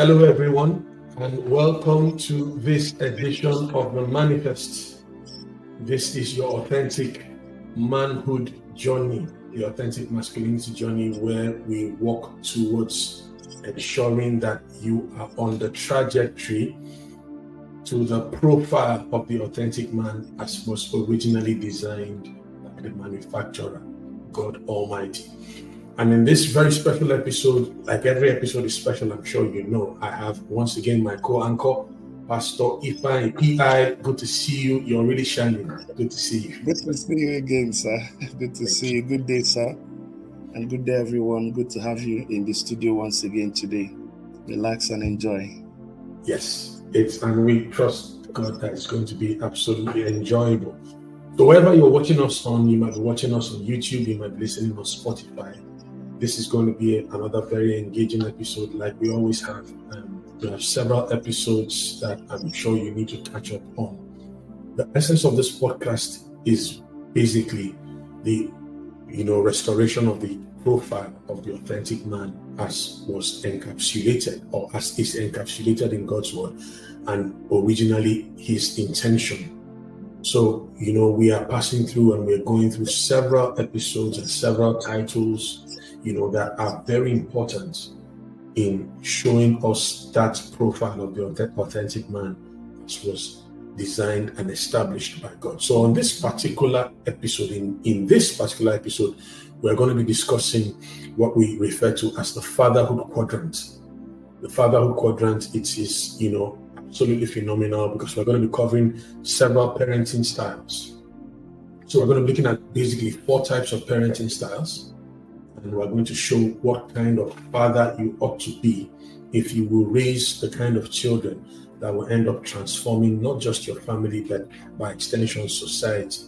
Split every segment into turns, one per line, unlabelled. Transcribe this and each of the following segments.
Hello, everyone, and welcome to this edition of The Manifest. This is your authentic manhood journey, the authentic masculinity journey, where we walk towards ensuring that you are on the trajectory to the profile of the authentic man as was originally designed by the manufacturer, God Almighty. And in this very special episode, like every episode is special, I'm sure you know, I have once again my co-anchor, Pastor Ifeanyi PI. Good to see you. You're really shining. Good to see you.
Good to see you again, sir. Good to see you. Good day, sir. And good day, everyone. Good to have you in the studio once again today. Relax and enjoy.
Yes, and we trust God that it's going to be absolutely enjoyable. So wherever you're watching us on, you might be watching us on YouTube, you might be listening on Spotify. This is going to be another very engaging episode like we always have. We have several episodes that I'm sure you need to catch up on. The essence of this podcast is basically the restoration of the profile of the authentic man as was encapsulated or as is encapsulated in God's word and originally his intention. So, we are passing through and we're going through several episodes and several titles, that are very important in showing us that profile of the authentic man as was designed and established by God. So on this particular episode, in this particular episode, we're going to be discussing what we refer to as the Fatherhood Quadrant. The Fatherhood Quadrant, it is, absolutely phenomenal because we're going to be covering several parenting styles. So we're going to be looking at basically 4 types of parenting styles. And we're going to show what kind of father you ought to be if you will raise the kind of children that will end up transforming not just your family, but by extension, society.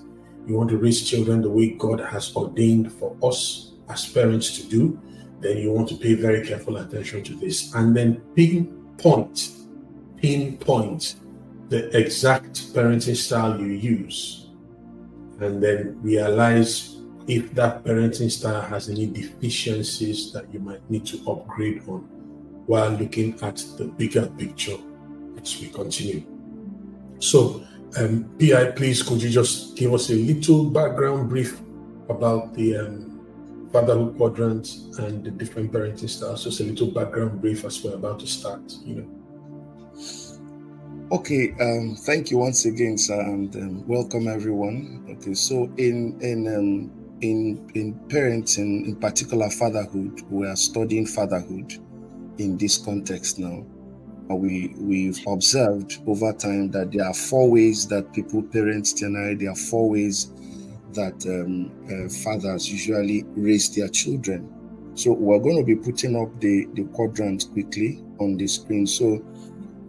You want to raise children the way God has ordained for us as parents to do, then you want to pay very careful attention to this. And then pinpoint the exact parenting style you use. And then realize if that parenting style has any deficiencies that you might need to upgrade on while looking at the bigger picture as we continue. So, PI, please, could you just give us a little background brief about the Fatherhood Quadrant and the different parenting styles? Just a little background brief as we're about to start,
Okay, thank you once again, sir, and welcome everyone. Okay, so in parenting, in particular fatherhood, we are studying fatherhood in this context now. We've observed over time that there are 4 ways that people parent generally. There are 4 ways that fathers usually raise their children. So we're going to be putting up the quadrant quickly on the screen. So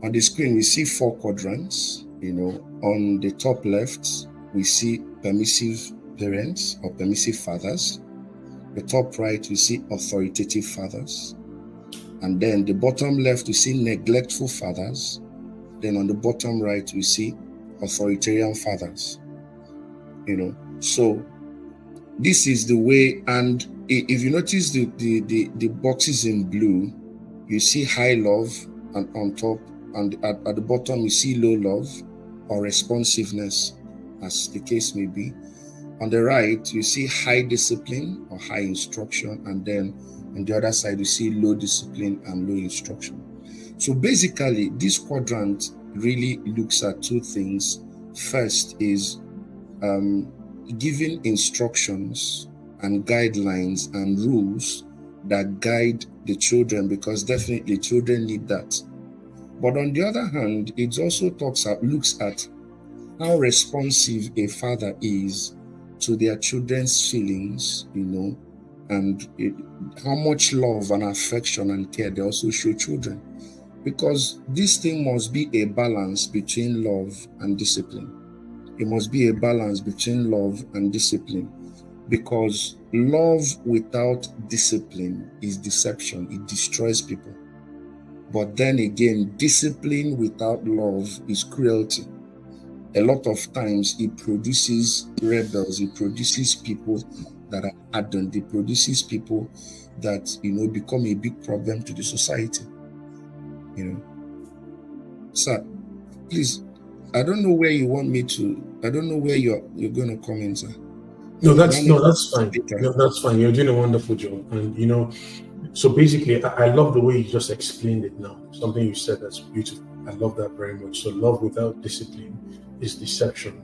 on the screen, we see 4 quadrants. On the top left, we see permissive parents or permissive fathers. The top right, we see authoritative fathers. And then the bottom left, we see neglectful fathers. Then on the bottom right, we see authoritarian fathers. So this is the way. And if you notice the boxes in blue, you see high love, and on top, and at the bottom, you see low love or responsiveness, as the case may be. On the right, you see high discipline or high instruction, and then on the other side, you see low discipline and low instruction. So basically, this quadrant really looks at 2 things. First is giving instructions and guidelines and rules that guide the children, because definitely children need that. But on the other hand, it also looks at how responsive a father is to their children's feelings, and how much love and affection and care they also show children. Because this thing must be a balance between love and discipline. It must be a balance between love and discipline, because love without discipline is deception. It destroys people. But then again, discipline without love is cruelty. A lot of times it produces rebels, it produces people that are hardened, it produces people that become a big problem to the society. you know. Sir, please, I don't know where you want me to, I don't know where you're going to come in, sir.
That's fine. No, that's fine. You're doing a wonderful job. And so basically, I love the way you just explained it now. Something you said that's beautiful. I love that very much. So love without discipline is deception,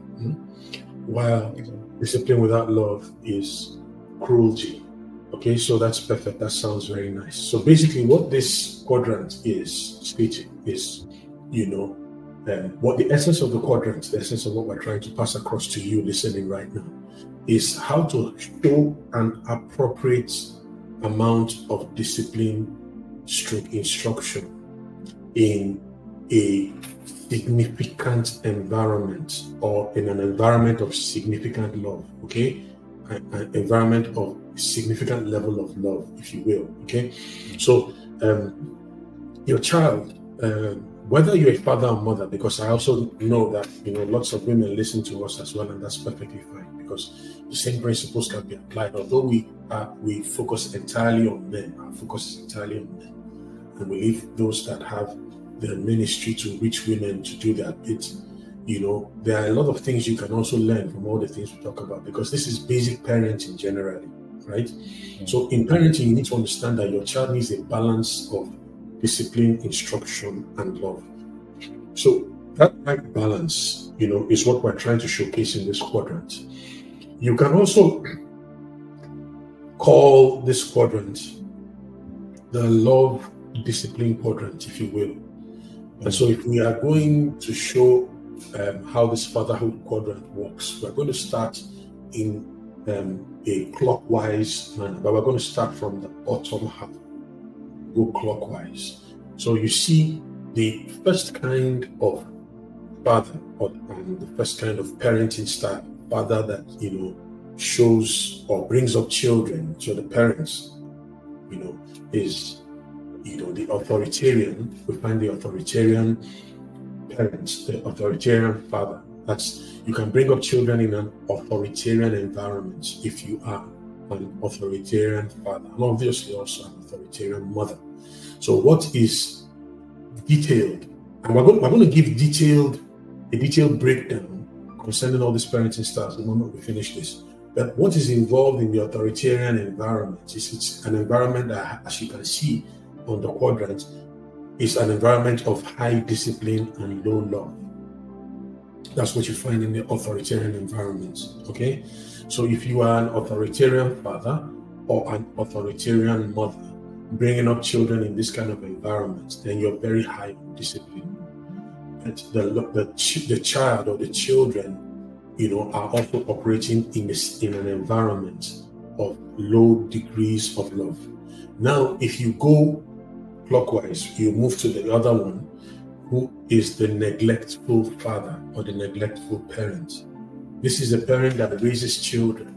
while discipline without love is cruelty. Okay, so that's perfect. That sounds very nice. So basically, what this quadrant is stating is, what the essence of the quadrant, the essence of what we're trying to pass across to you listening right now, is how to show an appropriate amount of discipline stroke instruction in a significant environment, or in an environment of significant love, okay? An environment of significant level of love, if you will, okay? So your child, whether you're a father or mother, because I also know that lots of women listen to us as well, and that's perfectly fine, because the same principles can be applied. Although we focus entirely on men, our focus is entirely on men, and we leave those that have the ministry to reach women to do their bit. There are a lot of things you can also learn from all the things we talk about, because this is basic parenting generally, right? Mm-hmm. So in parenting, you need to understand that your child needs a balance of discipline, instruction, and love. So that right balance, is what we're trying to showcase in this quadrant. You can also call this quadrant the love discipline quadrant, if you will. And so if we are going to show how this fatherhood quadrant works, we're going to start in a clockwise manner, but we're going to start from the bottom half, go clockwise. So you see the first kind of father, and the first kind of parenting style, father that shows or brings up children. So the parents, is the authoritarian. We find the authoritarian parents, the authoritarian father. You can bring up children in an authoritarian environment if you are an authoritarian father, and obviously also an authoritarian mother. So what is detailed, and we're going to give a detailed breakdown concerning all these parenting styles the moment we finish this. But what is involved in the authoritarian environment is it's an environment that, as you can see on the quadrant, is an environment of high discipline and low love. That's what you find in the authoritarian environment, okay? So if you are an authoritarian father or an authoritarian mother bringing up children in this kind of environment, then you're very high on discipline. And the child or the children, are also operating in an environment of low degrees of love. Now, if you go clockwise, you move to the other one, who is the neglectful father or the neglectful parent. This is a parent that raises children,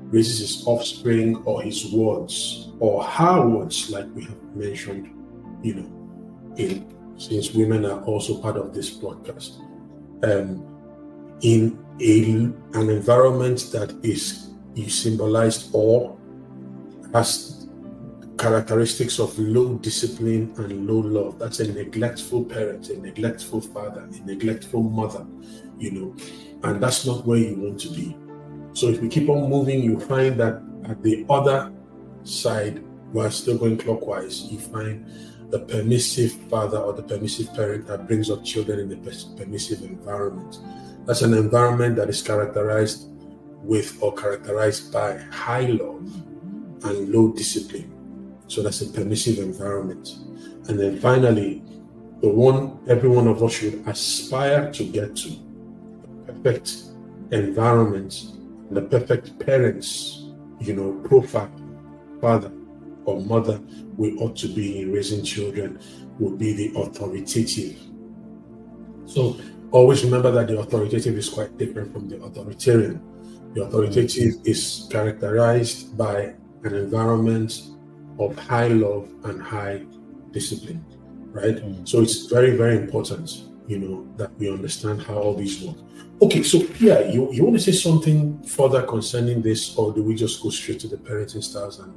raises his offspring or his words or her words, like we have mentioned, since women are also part of this broadcast, in an environment that is symbolized or has characteristics of low discipline and low love. That's a neglectful parent, a neglectful father, a neglectful mother, and that's not where you want to be. So if we keep on moving, you find that at the other side, we're still going clockwise, you find the permissive father or the permissive parent that brings up children in a permissive environment. That's an environment that is characterized by high love and low discipline. So that's a permissive environment. And then finally, the one every one of us should aspire to get to, the perfect environment, the perfect parents, profile, father or mother we ought to be in raising children would be the authoritative. So always remember that the authoritative is quite different from the authoritarian. The authoritative is characterized by an environment of high love and high discipline, right? So it's very, very important, that we understand how all these work. Okay, so yeah, you want to say something further concerning this, or do we just go straight to the parenting styles and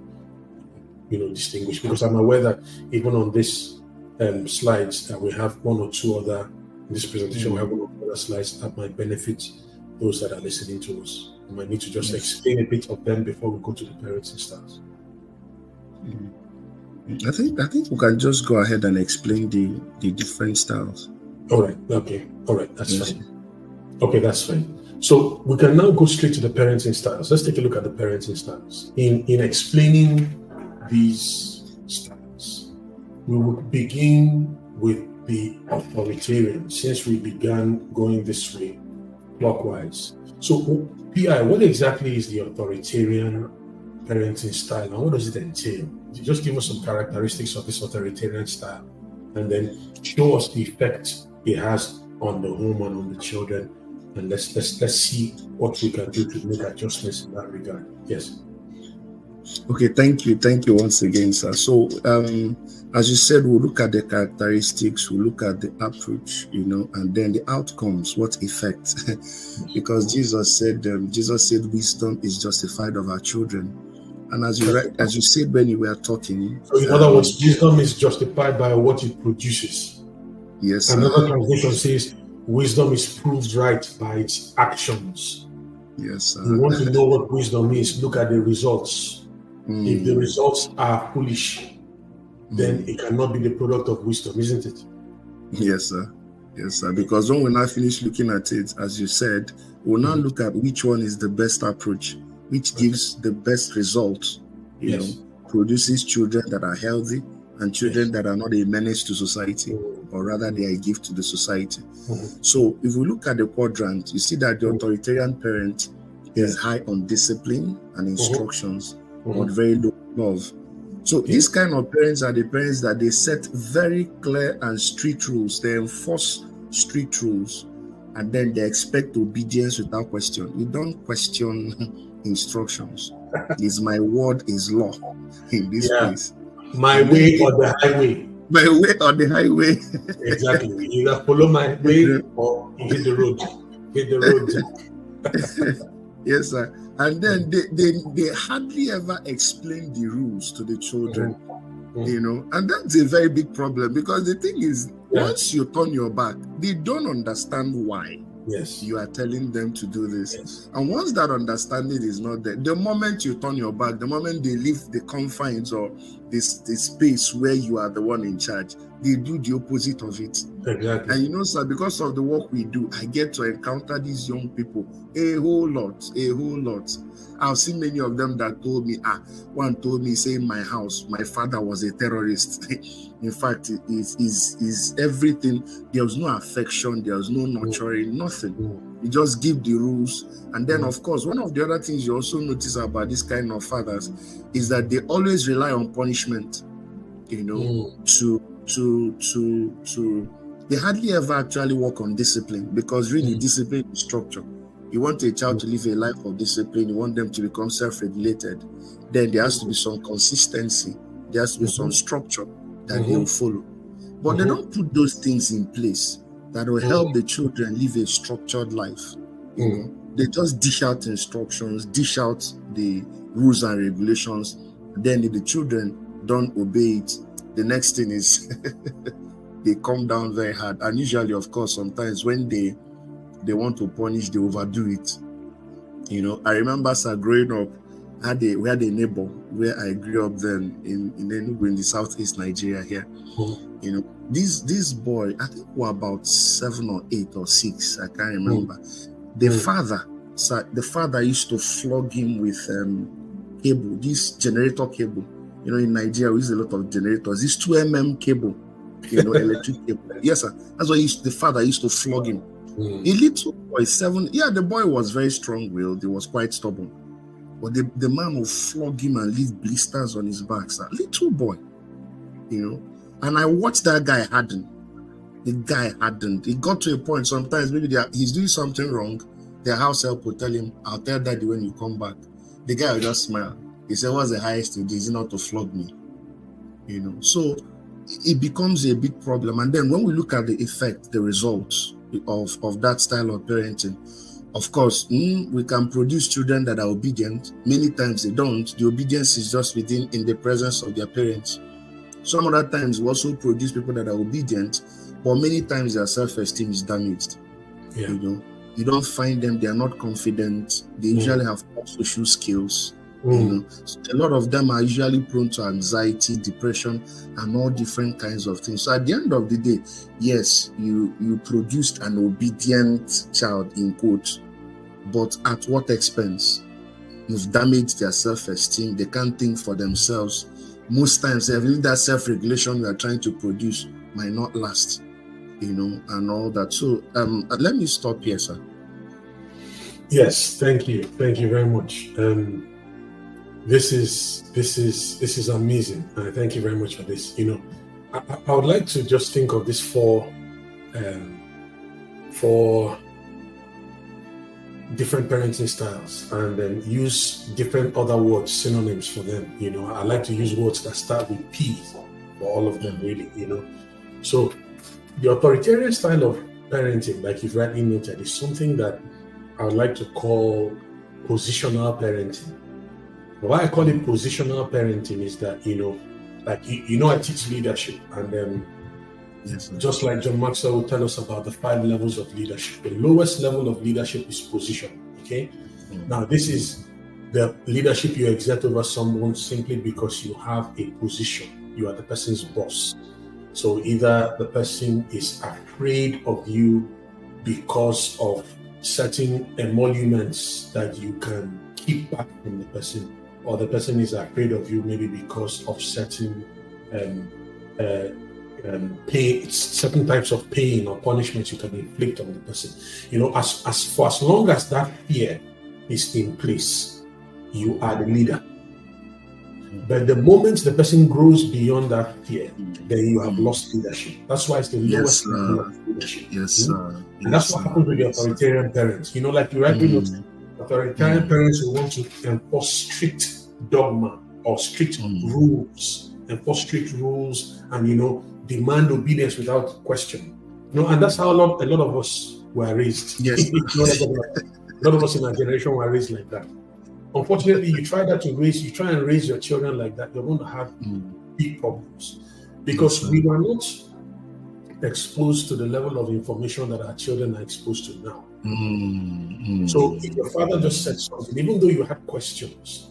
distinguish? Because I'm aware that even on this slides that we have one or two other in this presentation. We have one or two other slides that might benefit those that are listening to us. We might need to just explain a bit of them before we go to the parenting styles.
I think we can just go ahead and explain the different styles.
All right. Okay. All right. That's fine. Okay, that's fine. So we can now go straight to the parenting styles. Let's take a look at the parenting styles. In explaining these styles, we will begin with the authoritarian, since we began going this way clockwise. So, PI, what exactly is the authoritarian parenting style, and what does it entail? Just give us some characteristics of this authoritarian style, and then show us the effect it has on the home and on the children, and let's see what we can do to make adjustments in that regard. Yes.
Okay, thank you once again, sir. So, as you said, we'll look at the characteristics, we'll look at the approach, and then the outcomes, what effect. Because Jesus said, wisdom is justified of our children. And as you said when you were talking,
so in other words, wisdom is justified by what it produces.
Yes.
Another translation says, wisdom is proved right by its actions.
Yes.
You want to know what wisdom is? Look at the results. If the results are foolish, then it cannot be the product of wisdom, isn't it?
Yes, sir. Yes, sir. Because when we now finish looking at it, as you said, we'll now look at which one is the best approach, which gives the best results, produces children that are healthy and children that are not a menace to society, or rather they are a gift to the society. So if we look at the quadrant, you see that the authoritarian parent is high on discipline and instructions, but very low love. So these kind of parents are the parents that they set very clear and strict rules. They enforce strict rules, and then they expect obedience without question. You don't question instructions. Is my word is law in this place.
My way or the highway.
My way or the highway.
Exactly. You either follow my way or you hit the road. Hit the road.
Yes, sir. And then they hardly ever explain the rules to the children, and that's a very big problem, because the thing is, once you turn your back, they don't understand why you are telling them to do this. And once that understanding is not there, the moment you turn your back, the moment they leave the confines or this space where you are the one in charge, they do the opposite of it.
Exactly.
And sir, because of the work we do, I get to encounter these young people a whole lot. I've seen many of them that told me, one told me, say, in my house, my father was a terrorist. In fact, it is everything. There was no affection, there was no nurturing, nothing. You just give the rules. And then, of course, one of the other things you also notice about this kind of fathers is that they always rely on punishment, they hardly ever actually work on discipline, because really discipline is structure. You want a child to live a life of discipline, you want them to become self-regulated, then there has to be some consistency, there has to be some structure that they will follow. But they don't put those things in place that will help the children live a structured life. They just dish out instructions, dish out the rules and regulations. Then if the children don't obey it, the next thing is they come down very hard. And usually, of course, sometimes when they want to punish, they overdo it. I remember, sir, growing up, we had a neighbor where I grew up then in Enugu, in the southeast Nigeria here. This boy, I think we're about 7 or 8 or 6, I can't remember. The father used to flog him with cable, this generator cable. In Nigeria, we use a lot of generators. This 2mm cable, electric cable. Yes, sir. That's why the father used to flog him. A little boy, 7. Yeah, the boy was very strong-willed. He was quite stubborn. But the man would flog him and leave blisters on his back, sir. Little boy, And I watched that guy harden. The guy hardened. It got to a point sometimes, maybe he's doing something wrong. Their house help will tell him, I'll tell daddy when you come back. The guy will just smile. He said, what's the highest you do? Is it not to flog me? So it becomes a big problem. And then when we look at the effect, the results of that style of parenting, of course, we can produce children that are obedient. Many times they don't. The obedience is just in the presence of their parents. Some other times we also produce people that are obedient, but many times their self-esteem is damaged.
Yeah.
You know, you don't find them, they are not confident, they usually have poor social skills. You know, so a lot of them are usually prone to anxiety, depression, and all different kinds of things. So at the end of the day, yes, you produced an obedient child, in quotes, but at what expense? You've damaged their self-esteem. They can't think for themselves. Most times, even that self-regulation you are trying to produce might not last, you know, and all that. So let me stop here, sir.
Yes, thank you very much. This is amazing, and thank you very much for this. You know, I would like to just think of this four different parenting styles, and then use different other words, synonyms for them. You know, I like to use words that start with P for all of them, really. You know, so the authoritarian style of parenting, like you've rightly noted, is something that I would like to call positional parenting. Why I call it positional parenting is that, you know, like, I teach leadership, and then just like John Maxwell will tell us about the 5 levels of leadership. The lowest level of leadership is position, okay? Now, this is the leadership you exert over someone simply because you have a position. You are the person's boss. So either the person is afraid of you because of certain emoluments that you can keep back from the person, or the person is afraid of you maybe because of certain certain types of pain or punishments you can inflict on the person. You know, for as long as that fear is in place, you are the leader. But the moment the person grows beyond that fear, then you have lost leadership. That's why it's the lowest level of leadership. And that's what happens with the authoritarian parents. You know, like you rightly noted, authoritarian parents will want to enforce strict dogma or strict rules, and, you know, demand obedience without question. You know, and that's how a lot of us were raised.
Yes.
A lot of us in our generation were raised like that. Unfortunately, you try and raise your children like that, you're going to have big problems, because we were not exposed to the level of information that our children are exposed to now. So if your father just said something, even though you had questions,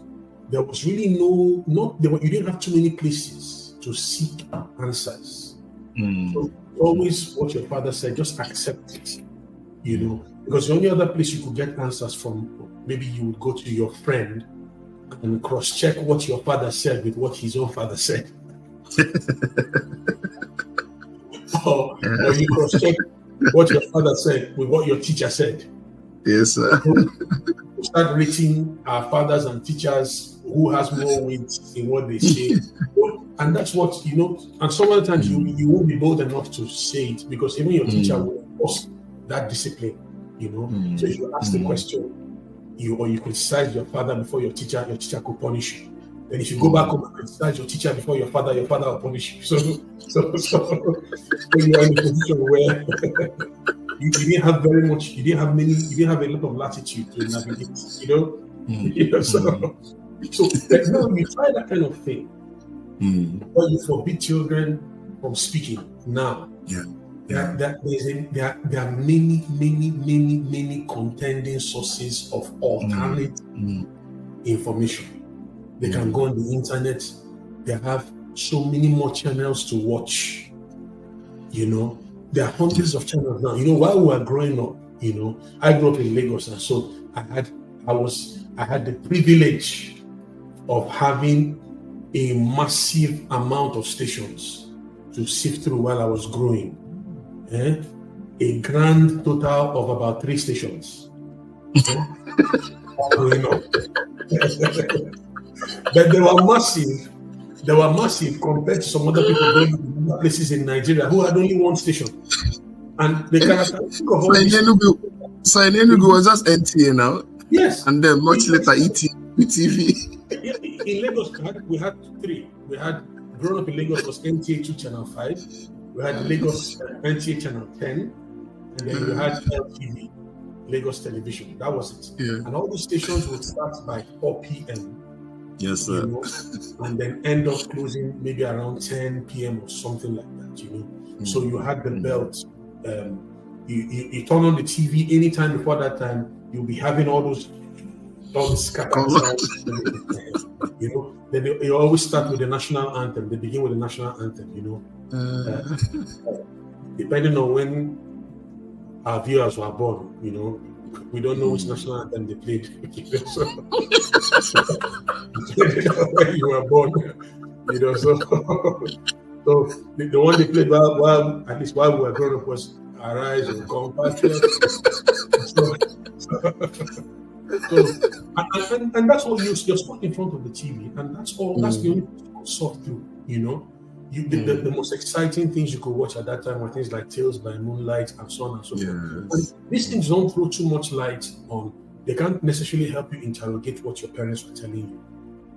there was really you didn't have too many places to seek answers. So always what your father said, just accept it, you know, because the only other place you could get answers from, maybe you would go to your friend and cross-check what your father said with what his own father said. or you cross-check what your father said with what your teacher said.
Yes, sir.
We start rating our fathers and teachers who has more weight in what they say. And that's what, you know, and some other times you won't be bold enough to say it, because even your teacher will enforce that discipline, you know. So if you ask the question, you criticize your father before your teacher could punish you. Then if you go back home and criticize your teacher before your father will punish you. So you are in a position where you didn't have very much, you didn't have a lot of latitude to navigate, you know. So now you try that kind of thing, but you forbid children from speaking now. There are many contending sources of alternate information. They can go on the internet. They have so many more channels to watch. You know, there are hundreds of channels now. You know, while we were growing up, you know, I grew up in Lagos, and so I had the privilege of having a massive amount of stations to sift through while I was growing. A grand total of about 3 stations. Growing up. But they were massive compared to some other people going to other places in Nigeria who had only 1 station. And the characteristic of all these...
So in Enugu was just NTA now?
Yes.
And then much later ETV.
In Lagos, we had 3. We had, growing up in Lagos was NTA 2 Channel 5. We had Lagos NTA Channel 10. And then we had LTV, Lagos Television. That was it. And all these stations would start by 4 p.m.
Yes, sir.
You know, and then end up closing maybe around 10 p.m. or something like that, you know. So you had the belt. You turn on the TV anytime before that time, you'll be having all the scattered sounds. You know, then you always start with the national anthem. They begin with the national anthem, you know. Depending on when our viewers were born, you know, we don't know which national anthem they played. So, when you were born, you know, so the one they played while at least while we were growing up was "Arise, O Compatriots." And that's what you're stuck in front of the TV, and that's all. That's the only thing you could sort through, you know. The most exciting things you could watch at that time were things like Tales by Moonlight and so on and so forth. And these things don't throw too much light on. They can't necessarily help you interrogate what your parents were telling you.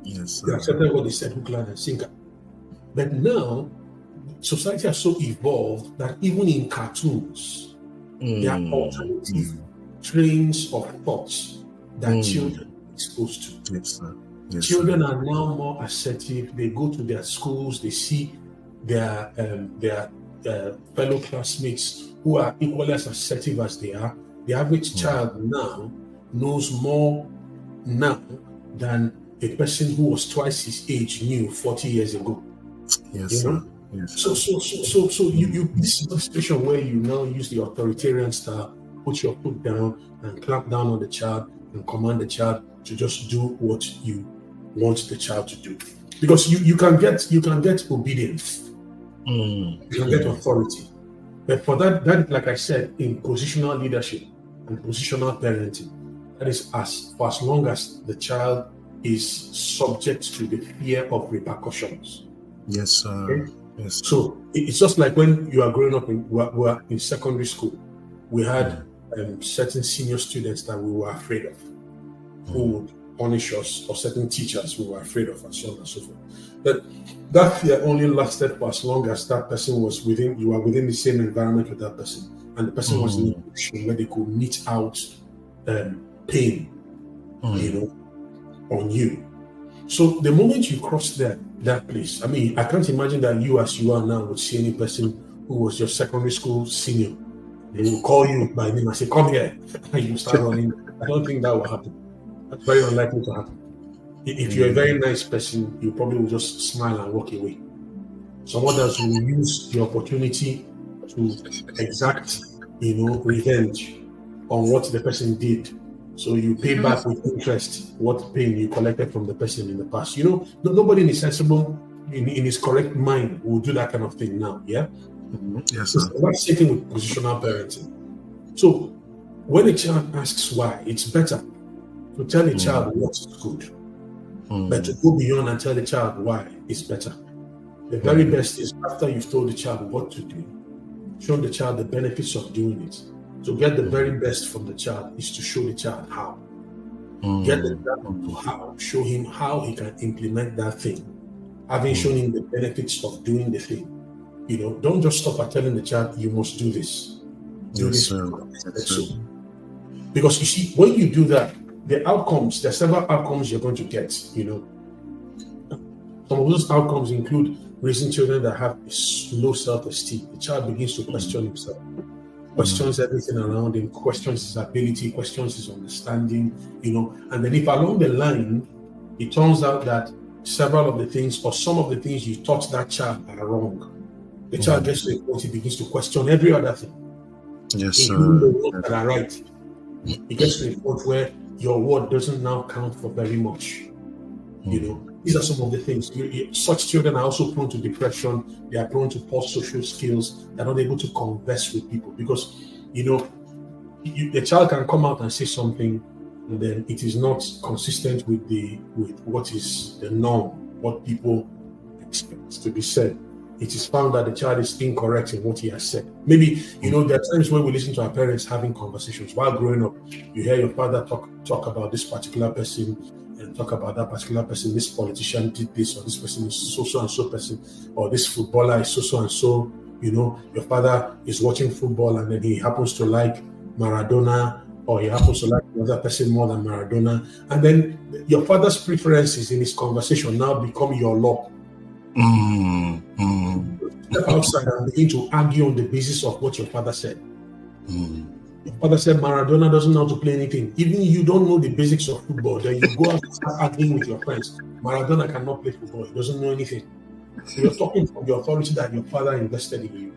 Yes,
they accepted what they said, hook, line, and sinker. But now, society has so evolved that even in cartoons, there are alternative trains of thoughts that children are exposed to.
Yes, sir. Yes,
children are now more assertive. They go to their schools, they see their fellow classmates who are equally as assertive as they are. The average child now knows more now than a person who was twice his age knew 40 years ago.
Yes,
you know?
Yes.
So you this is a situation where you now use the authoritarian style, put your foot down and clamp down on the child and command the child to just do what you want the child to do. Because you can get obedience. You can get authority. But for that, like I said, in positional leadership and positional parenting, that is for as long as the child is subject to the fear of repercussions.
Yes, sir.
Okay?
Yes.
So it's just like when you are growing up we were in secondary school, we had certain senior students that we were afraid of, who would punish us, or certain teachers we were afraid of, and so on and so forth. But that fear only lasted for as long as that person was you were within the same environment with that person, and the person was in a position where they could mete out pain, you know, on you. So the moment you cross that place, I mean, I can't imagine that you, as you are now, would see any person who was your secondary school senior. They will call you by name and say, "Come here," and you start running. I don't think that will happen. That's very unlikely to happen. If you're a very nice person, you probably will just smile and walk away. Some others will use the opportunity to exact, revenge on what the person did. So you pay back with interest what pain you collected from the person in the past. Nobody in his sensible, in his correct mind will do that kind of thing now. Yeah.
Yes, sir.
That's sitting with positional parenting. So when a child asks why, it's better to tell a child what's good, but to go beyond and tell the child why is better. The very best is after you've told the child what to do, show the child the benefits of doing it. To get the very best from the child is to show the child how. Get the child to how, show him how he can implement that thing, having shown him the benefits of doing the thing. Don't just stop at telling the child, you must do this. Do this. Because you see, when you do that, there are several outcomes you're going to get. Some of those outcomes include raising children that have low self-esteem. The child begins to question himself, questions everything around him, questions his ability, questions his understanding, and then if along the line, it turns out that several of the things or some of the things you taught that child are wrong, the child gets to a point he begins to question every other thing.
Yes, sir.
Including the ones that are right. It gets to a point where your word doesn't now count for very much. These are some of the things. Such children are also prone to depression. They are prone to poor social skills. They're not able to converse with people because, the child can come out and say something, and then it is not consistent with what is the norm, what people expect to be said. It is found that the child is incorrect in what he has said. Maybe, there are times when we listen to our parents having conversations. While growing up, you hear your father talk about this particular person and talk about that particular person. This politician did this, or this person is so and so person, or this footballer is so and so. Your father is watching football and then he happens to like Maradona or he happens to like another person more than Maradona, and then your father's preferences in his conversation now become your law. Step outside and begin to argue on the basis of what your father said. Your father said Maradona doesn't know how to play anything. Even you don't know the basics of football. Then you go out and start arguing with your friends. Maradona cannot play football. He doesn't know anything. So you're talking from the authority that your father invested in you.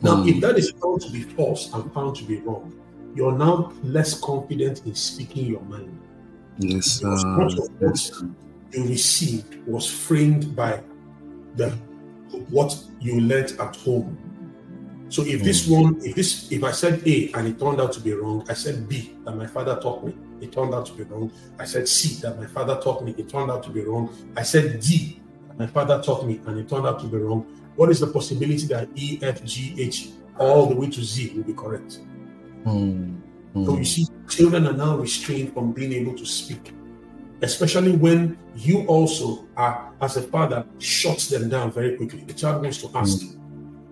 Now, if that is found to be false and found to be wrong, you're now less confident in speaking your mind.
Yes,
Because much of what you received was framed by what you learned at home. So if if I said A and it turned out to be wrong, I said B that my father taught me, it turned out to be wrong. I said C that my father taught me, it turned out to be wrong. I said D that my father taught me and it turned out to be wrong. What is the possibility that E, F, G, H, all the way to Z will be correct? So you see, children are now restrained from being able to speak, especially when you also are, as a father, shuts them down very quickly. The child wants to ask.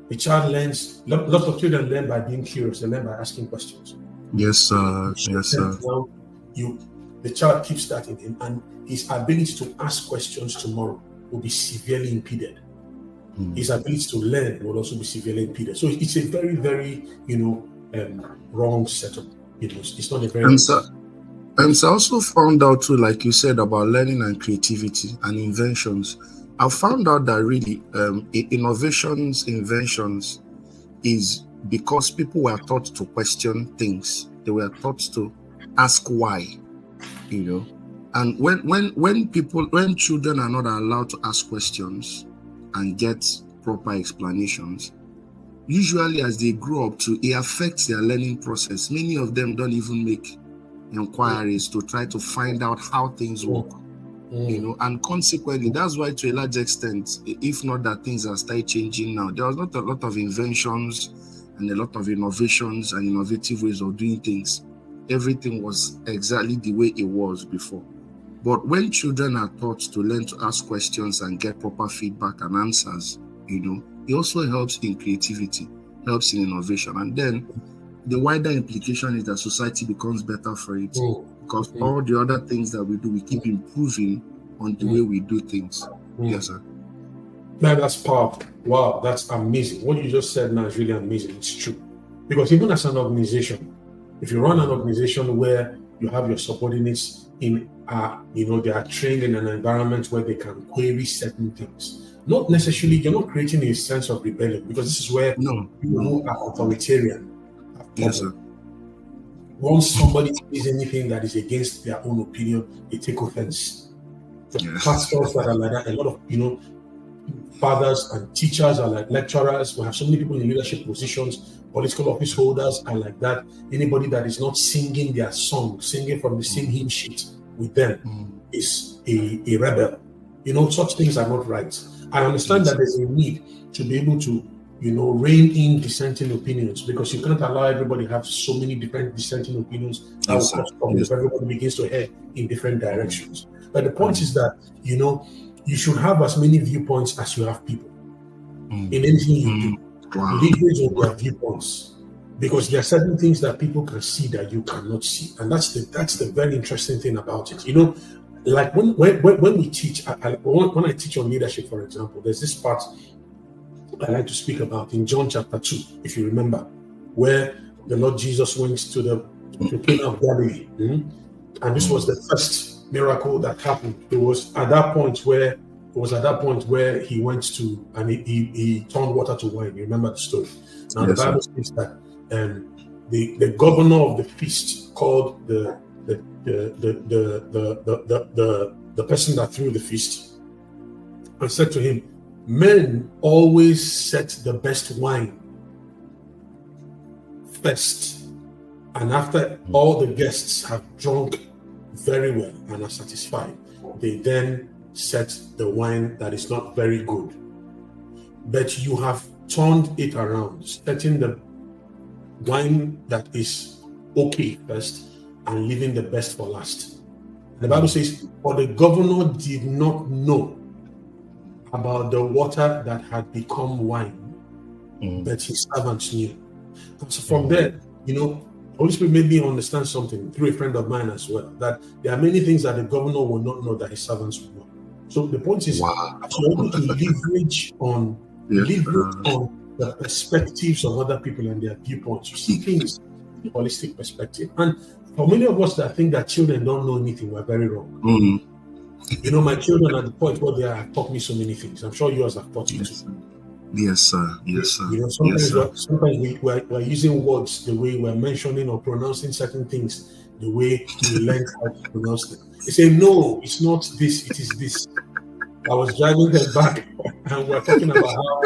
The child learns, lots of children learn by being curious, they learn by asking questions.
Yes, sir. Yes, sir.
Now, the child keeps that in him, and his ability to ask questions tomorrow will be severely impeded. His ability to learn will also be severely impeded. So it's a very, very, wrong setup. It's not a very.
And so I also found out too, like you said, about learning and creativity and inventions. I found out that really inventions is because people were taught to question things. They were taught to ask why, And when children are not allowed to ask questions and get proper explanations, usually as they grow up too, it affects their learning process. Many of them don't even make inquiries to try to find out how things work. And consequently, that's why to a large extent, if not that things are started changing now, there was not a lot of inventions and a lot of innovations and innovative ways of doing things. Everything was exactly the way it was before. But when children are taught to learn to ask questions and get proper feedback and answers, it also helps in creativity, helps in innovation. And then the wider implication is that society becomes better for it. Because all the other things that we do, we keep improving on the way we do things. Yes, sir.
Man, that's powerful. Wow, that's amazing. What you just said now is really amazing. It's true. Because even as an organization, if you run an organization where you have your subordinates in, they are trained in an environment where they can query certain things, not necessarily, you're not creating a sense of rebellion, because this is where people who are authoritarian have problems.
Yes, sir.
Once somebody says anything that is against their own opinion, they take offense.
Yes.
Pastors that are like that, a lot of fathers and teachers are like lecturers. We have so many people in leadership positions, political office holders are like that. Anybody that is not singing their song, singing from the same hymn sheet with them is a rebel. Such things are not right. I understand that there's a need to be able to rein in dissenting opinions, because you can't allow everybody to have so many different dissenting opinions that will cause problems if everybody begins to head in different directions. But the point is that, you should have as many viewpoints as you have people. In anything you do, leverage on their viewpoints, because there are certain things that people can see that you cannot see. And that's the very interesting thing about it. Like when we teach, when I teach on leadership, for example, there's this part I like to speak about in John chapter 2, if you remember, where the Lord Jesus went to Cana of Galilee. And this was the first miracle that happened. It was at that point where he went to, and he turned water to wine. You remember the story. Now the Bible says that the governor of the feast called the person that threw the feast and said to him, "Men always set the best wine first, and after all the guests have drunk very well and are satisfied, they then set the wine that is not very good. But you have turned it around, setting the wine that is okay first and leaving the best for last." The Bible says, "For the governor did not know about the water that had become wine, but his servants knew." So from there, Holy Spirit made me understand something through a friend of mine as well, that there are many things that the governor will not know that his servants will know. So the point is,
Wow.
as you're able to leverage on the perspectives of other people and their viewpoints, you see things in a holistic perspective. And for many of us that think that children don't know anything, we're very wrong. You know, my children at the point where they are have taught me so many things. I'm sure yours have taught you too.
Yes, sir. Yes, sir.
You know, sometimes we're using words the way we're mentioning or pronouncing certain things the way we learned how to pronounce them. They say, no, it's not this, it is this. I was driving them back and we're talking about how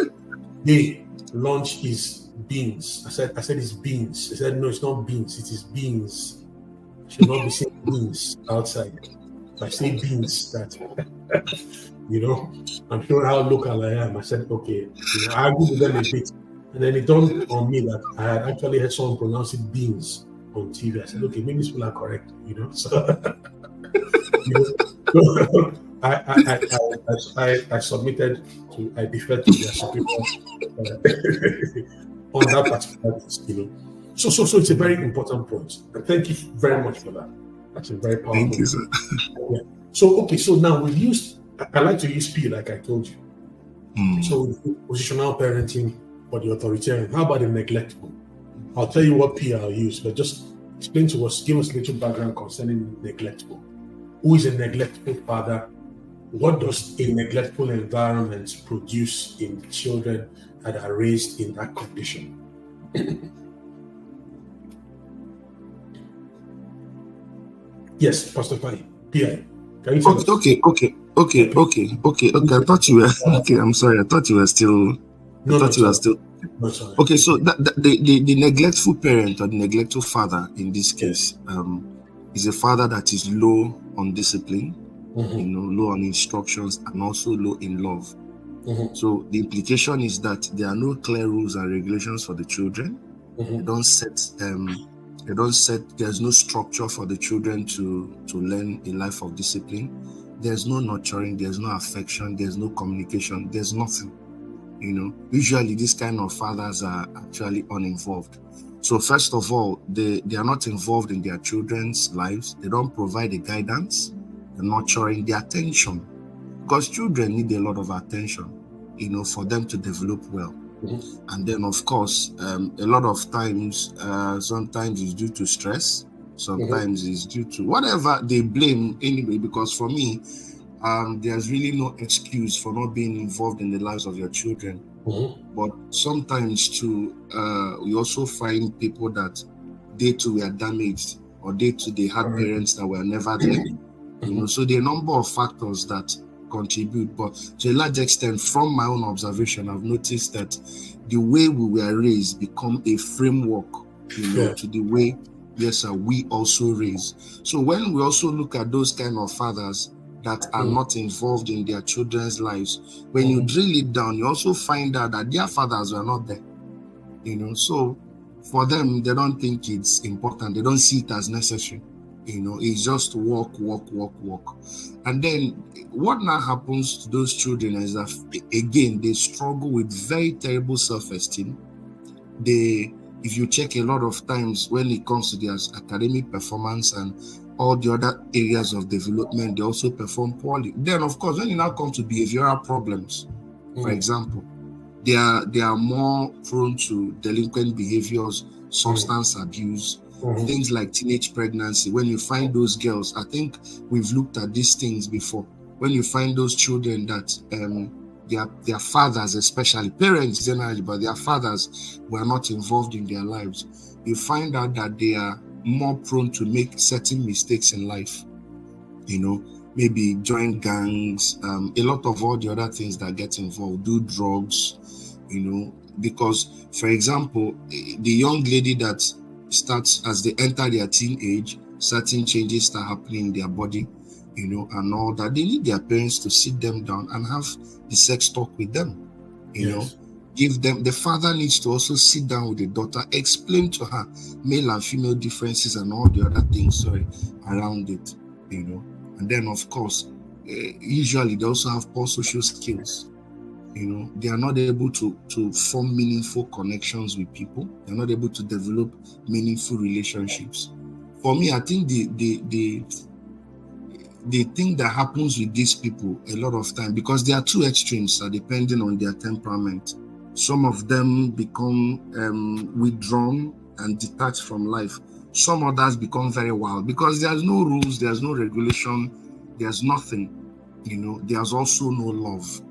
they lunch is beans. I said it's beans. They said, no, it's not beans, it is beans. Should not be saying beans outside. If I say beans, that you know, I'm sure how local I am. I said, okay, you know, I argued with them a bit. And then it dawned on me that I had actually heard someone pronounce it beans on TV. I said, okay, maybe these people are correct, you know. So, you know, I submitted to, I deferred to their superior on that particular list, you know. So it's a very important point. And thank you very much for that. That's a very powerful.
Thank you, sir.
Yeah. So okay, so now we've used. I like to use P, like I told you. So positional parenting for the authoritarian. How about the neglectful? I'll tell you what P I'll use, but just explain to us, give us a little background concerning neglectful. Who is a neglectful father? What does a neglectful environment produce in children that are raised in that condition? Yes, Pastor Fai, PI. Can you tell us?
Okay. I thought you were okay. I'm sorry. I thought you were still. Okay. So the neglectful parent or the neglectful father in this case is a father that is low on discipline, you know, low on instructions, and also low in love. So the implication is that there are no clear rules and regulations for the children. They don't set. There's no structure for the children to learn a life of discipline. There's no nurturing, there's no affection, there's no communication, there's nothing. You know, usually these kind of fathers are actually uninvolved. So first of all, they are not involved in their children's lives. They don't provide the guidance, the nurturing, the attention. Because children need a lot of attention, you know, for them to develop well. And then, of course, a lot of times, sometimes it's due to stress, sometimes it's due to whatever they blame anyway, because for me, there's really no excuse for not being involved in the lives of your children. But sometimes too, we also find people that they too were damaged, or they too they had parents that were never there. You know, so there are a number of factors that contribute, but to a large extent, from my own observation, I've noticed that the way we were raised become a framework, you know, to the way, we also raise. So when we also look at those kind of fathers that are not involved in their children's lives, when you drill it down, you also find out that their fathers were not there, you know. So for them, they don't think it's important. They don't see it as necessary. You know, it's just walk. And then what now happens to those children is that, again, they struggle with very terrible self-esteem. If you check a lot of times when it comes to their academic performance and all the other areas of development, they also perform poorly. Then, of course, when you now come to behavioral problems, for example, they are more prone to delinquent behaviors, substance abuse, things like teenage pregnancy. When you find those girls, I think we've looked at these things before. When you find those children that their fathers, especially parents generally, but their fathers were not involved in their lives, you find out that they are more prone to make certain mistakes in life. You know, maybe join gangs, a lot of all the other things that get involved, do drugs, you know, because, for example, the young lady that starts as they enter their teenage, certain changes start happening in their body, you know, and all that. They need their parents to sit them down and have the sex talk with them, you know. Give them, the father needs to also sit down with the daughter, explain to her male and female differences and all the other things, around it, you know. And then, of course, usually they also have poor social skills. They are not able to form meaningful connections with people. They're not able to develop meaningful relationships. For me, I think the thing that happens with these people a lot of time, because there are two extremes depending on their temperament. Some of them become withdrawn and detached from life. Some others become very wild because there's no rules, there's no regulation, there's nothing. There's also no love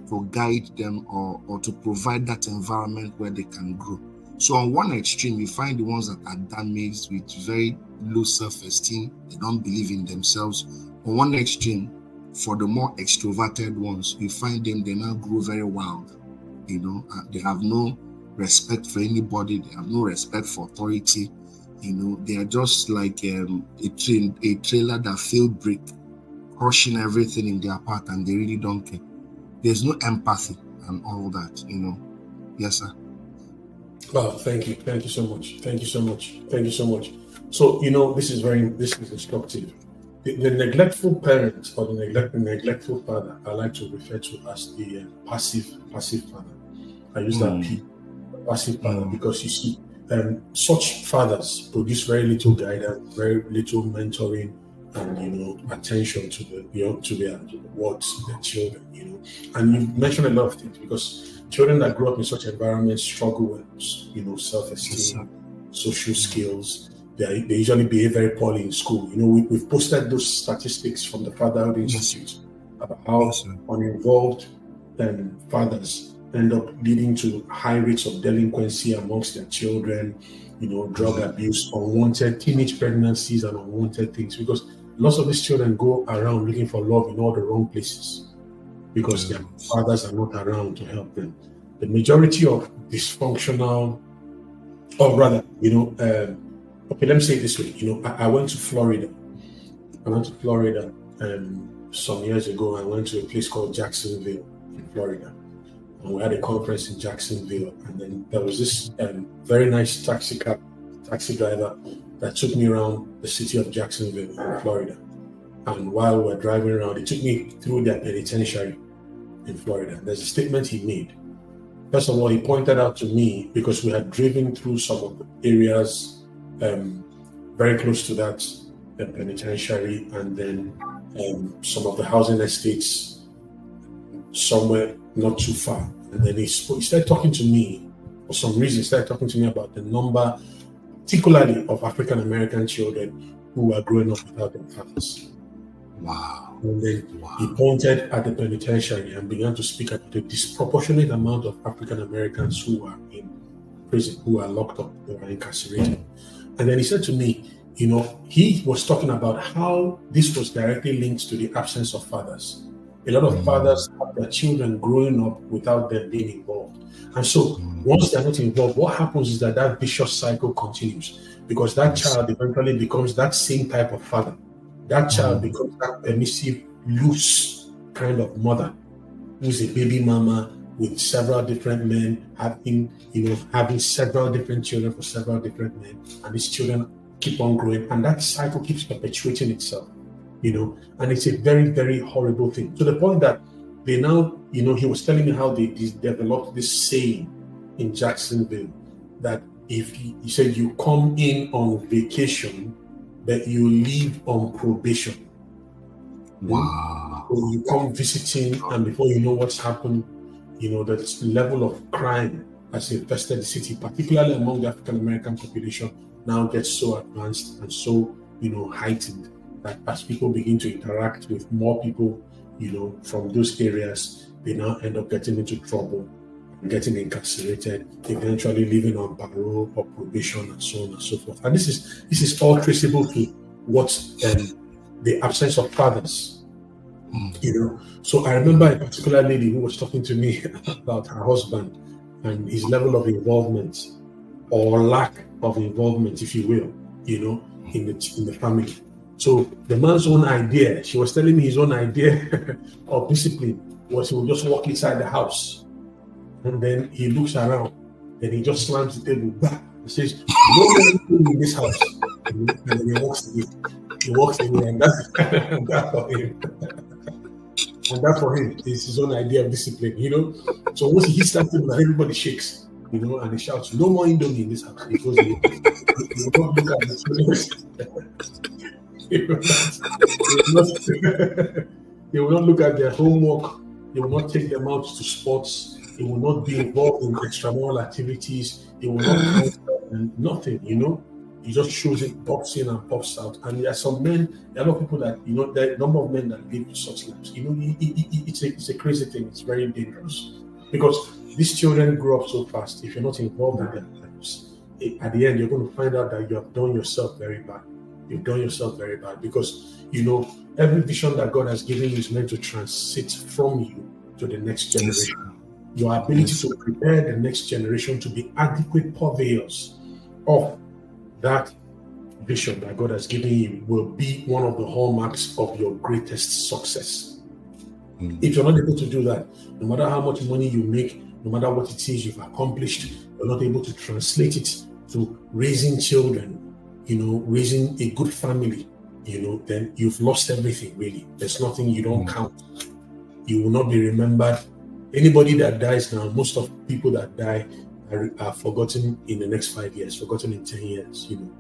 to guide them or to provide that environment where they can grow. So on one extreme, you find the ones that are damaged with very low self-esteem. They don't believe in themselves. On one extreme, for the more extroverted ones, you find them, they now grow very wild. They have no respect for anybody. They have no respect for authority. They are just like a trailer that failed brake, crushing everything in their path, and they really don't care. There's no empathy and all that. Yes, sir.
Wow, thank you so much. Thank you so much. So this is instructive. The neglectful parent or the neglectful father, I like to refer to as the passive father. I use that P, passive father, because you see, such fathers produce very little guidance, very little mentoring, and attention to their children. And you mentioned a lot of things, because children that grow up in such environments struggle with self-esteem, social skills. They usually behave very poorly in school. We've posted those statistics from the Fatherhood Institute about how uninvolved fathers end up leading to high rates of delinquency amongst their children, drug abuse, unwanted teenage pregnancies, and unwanted things, because lots of these children go around looking for love in all the wrong places because their fathers are not around to help them. The majority of dysfunctional, or rather, okay, let me say it this way. I went to Florida. Some years ago. I went to a place called Jacksonville in Florida. And we had a conference in Jacksonville. And then there was this very nice taxi driver that took me around the city of Jacksonville in Florida. And while we were driving around, he took me through their penitentiary in Florida. There's a statement he made. First of all, he pointed out to me, because we had driven through some of the areas very close to that penitentiary, and then some of the housing estates somewhere not too far. And then he started talking to me, for some reason, about the number, particularly of African American children who are growing up without their fathers.
Wow.
And then he pointed at the penitentiary and began to speak about the disproportionate amount of African Americans who are in prison, who are locked up, who are incarcerated. And then he said to me, he was talking about how this was directly linked to the absence of fathers. A lot of fathers have their children growing up without them being involved. And so once they're not involved, what happens is that vicious cycle continues, because that child eventually becomes that same type of father. That child becomes that permissive, loose kind of mother who's a baby mama with several different men, having several different children for several different men, and these children keep on growing, and that cycle keeps perpetuating itself, and it's a very, very horrible thing, to the point that they now, he was telling me how they developed this saying in Jacksonville, that if he said you come in on vacation, but you leave on probation.
Wow.
So you come visiting, and before you know what's happened, the level of crime has infested the city, particularly among the African American population, now gets so advanced and so, heightened, that as people begin to interact with more people, from those areas, they now end up getting into trouble, getting incarcerated, eventually living on parole or probation, and so on and so forth. And this is all traceable to what the absence of fathers. So I remember a particular lady who was talking to me about her husband and his level of involvement, or lack of involvement, if you will, in the family. So the man's own idea, she was telling me his own idea of discipline was he would just walk inside the house, and then he looks around, and he just slams the table back. He says, "No one in this house," and then he walks away. And that's for him. And that for him is his own idea of discipline, you know. So once he hits that table, everybody shakes, you know, and he shouts, "No more Indomie in this house." He goes, he will not look at the children. He will not, he will not look at their homework. He will not take them out to sports. He will not be involved in extramural activities. He will not counsel and nothing, you know. He just shows it, pops in and pops out. And there are some men, there are a lot of people that, you know, the number of men that live such lives, you know, it's a crazy thing. It's very dangerous because these children grow up so fast. If you're not involved in their lives, at the end, you're going to find out that you have done yourself very bad. You've done yourself very bad because, you know, every vision that God has given you is meant to transit from you to the next generation. Your ability to prepare the next generation to be adequate purveyors of that vision that God has given you will be one of the hallmarks of your greatest success. If you're not able to do that, no matter how much money you make, no matter what it is you've accomplished, you're not able to translate it to raising children, you know, raising a good family, you know, then you've lost everything, really. There's nothing, you don't count. You will not be remembered. Anybody that dies now, most of people that die are forgotten in the next 5 years, forgotten in 10 years, you know.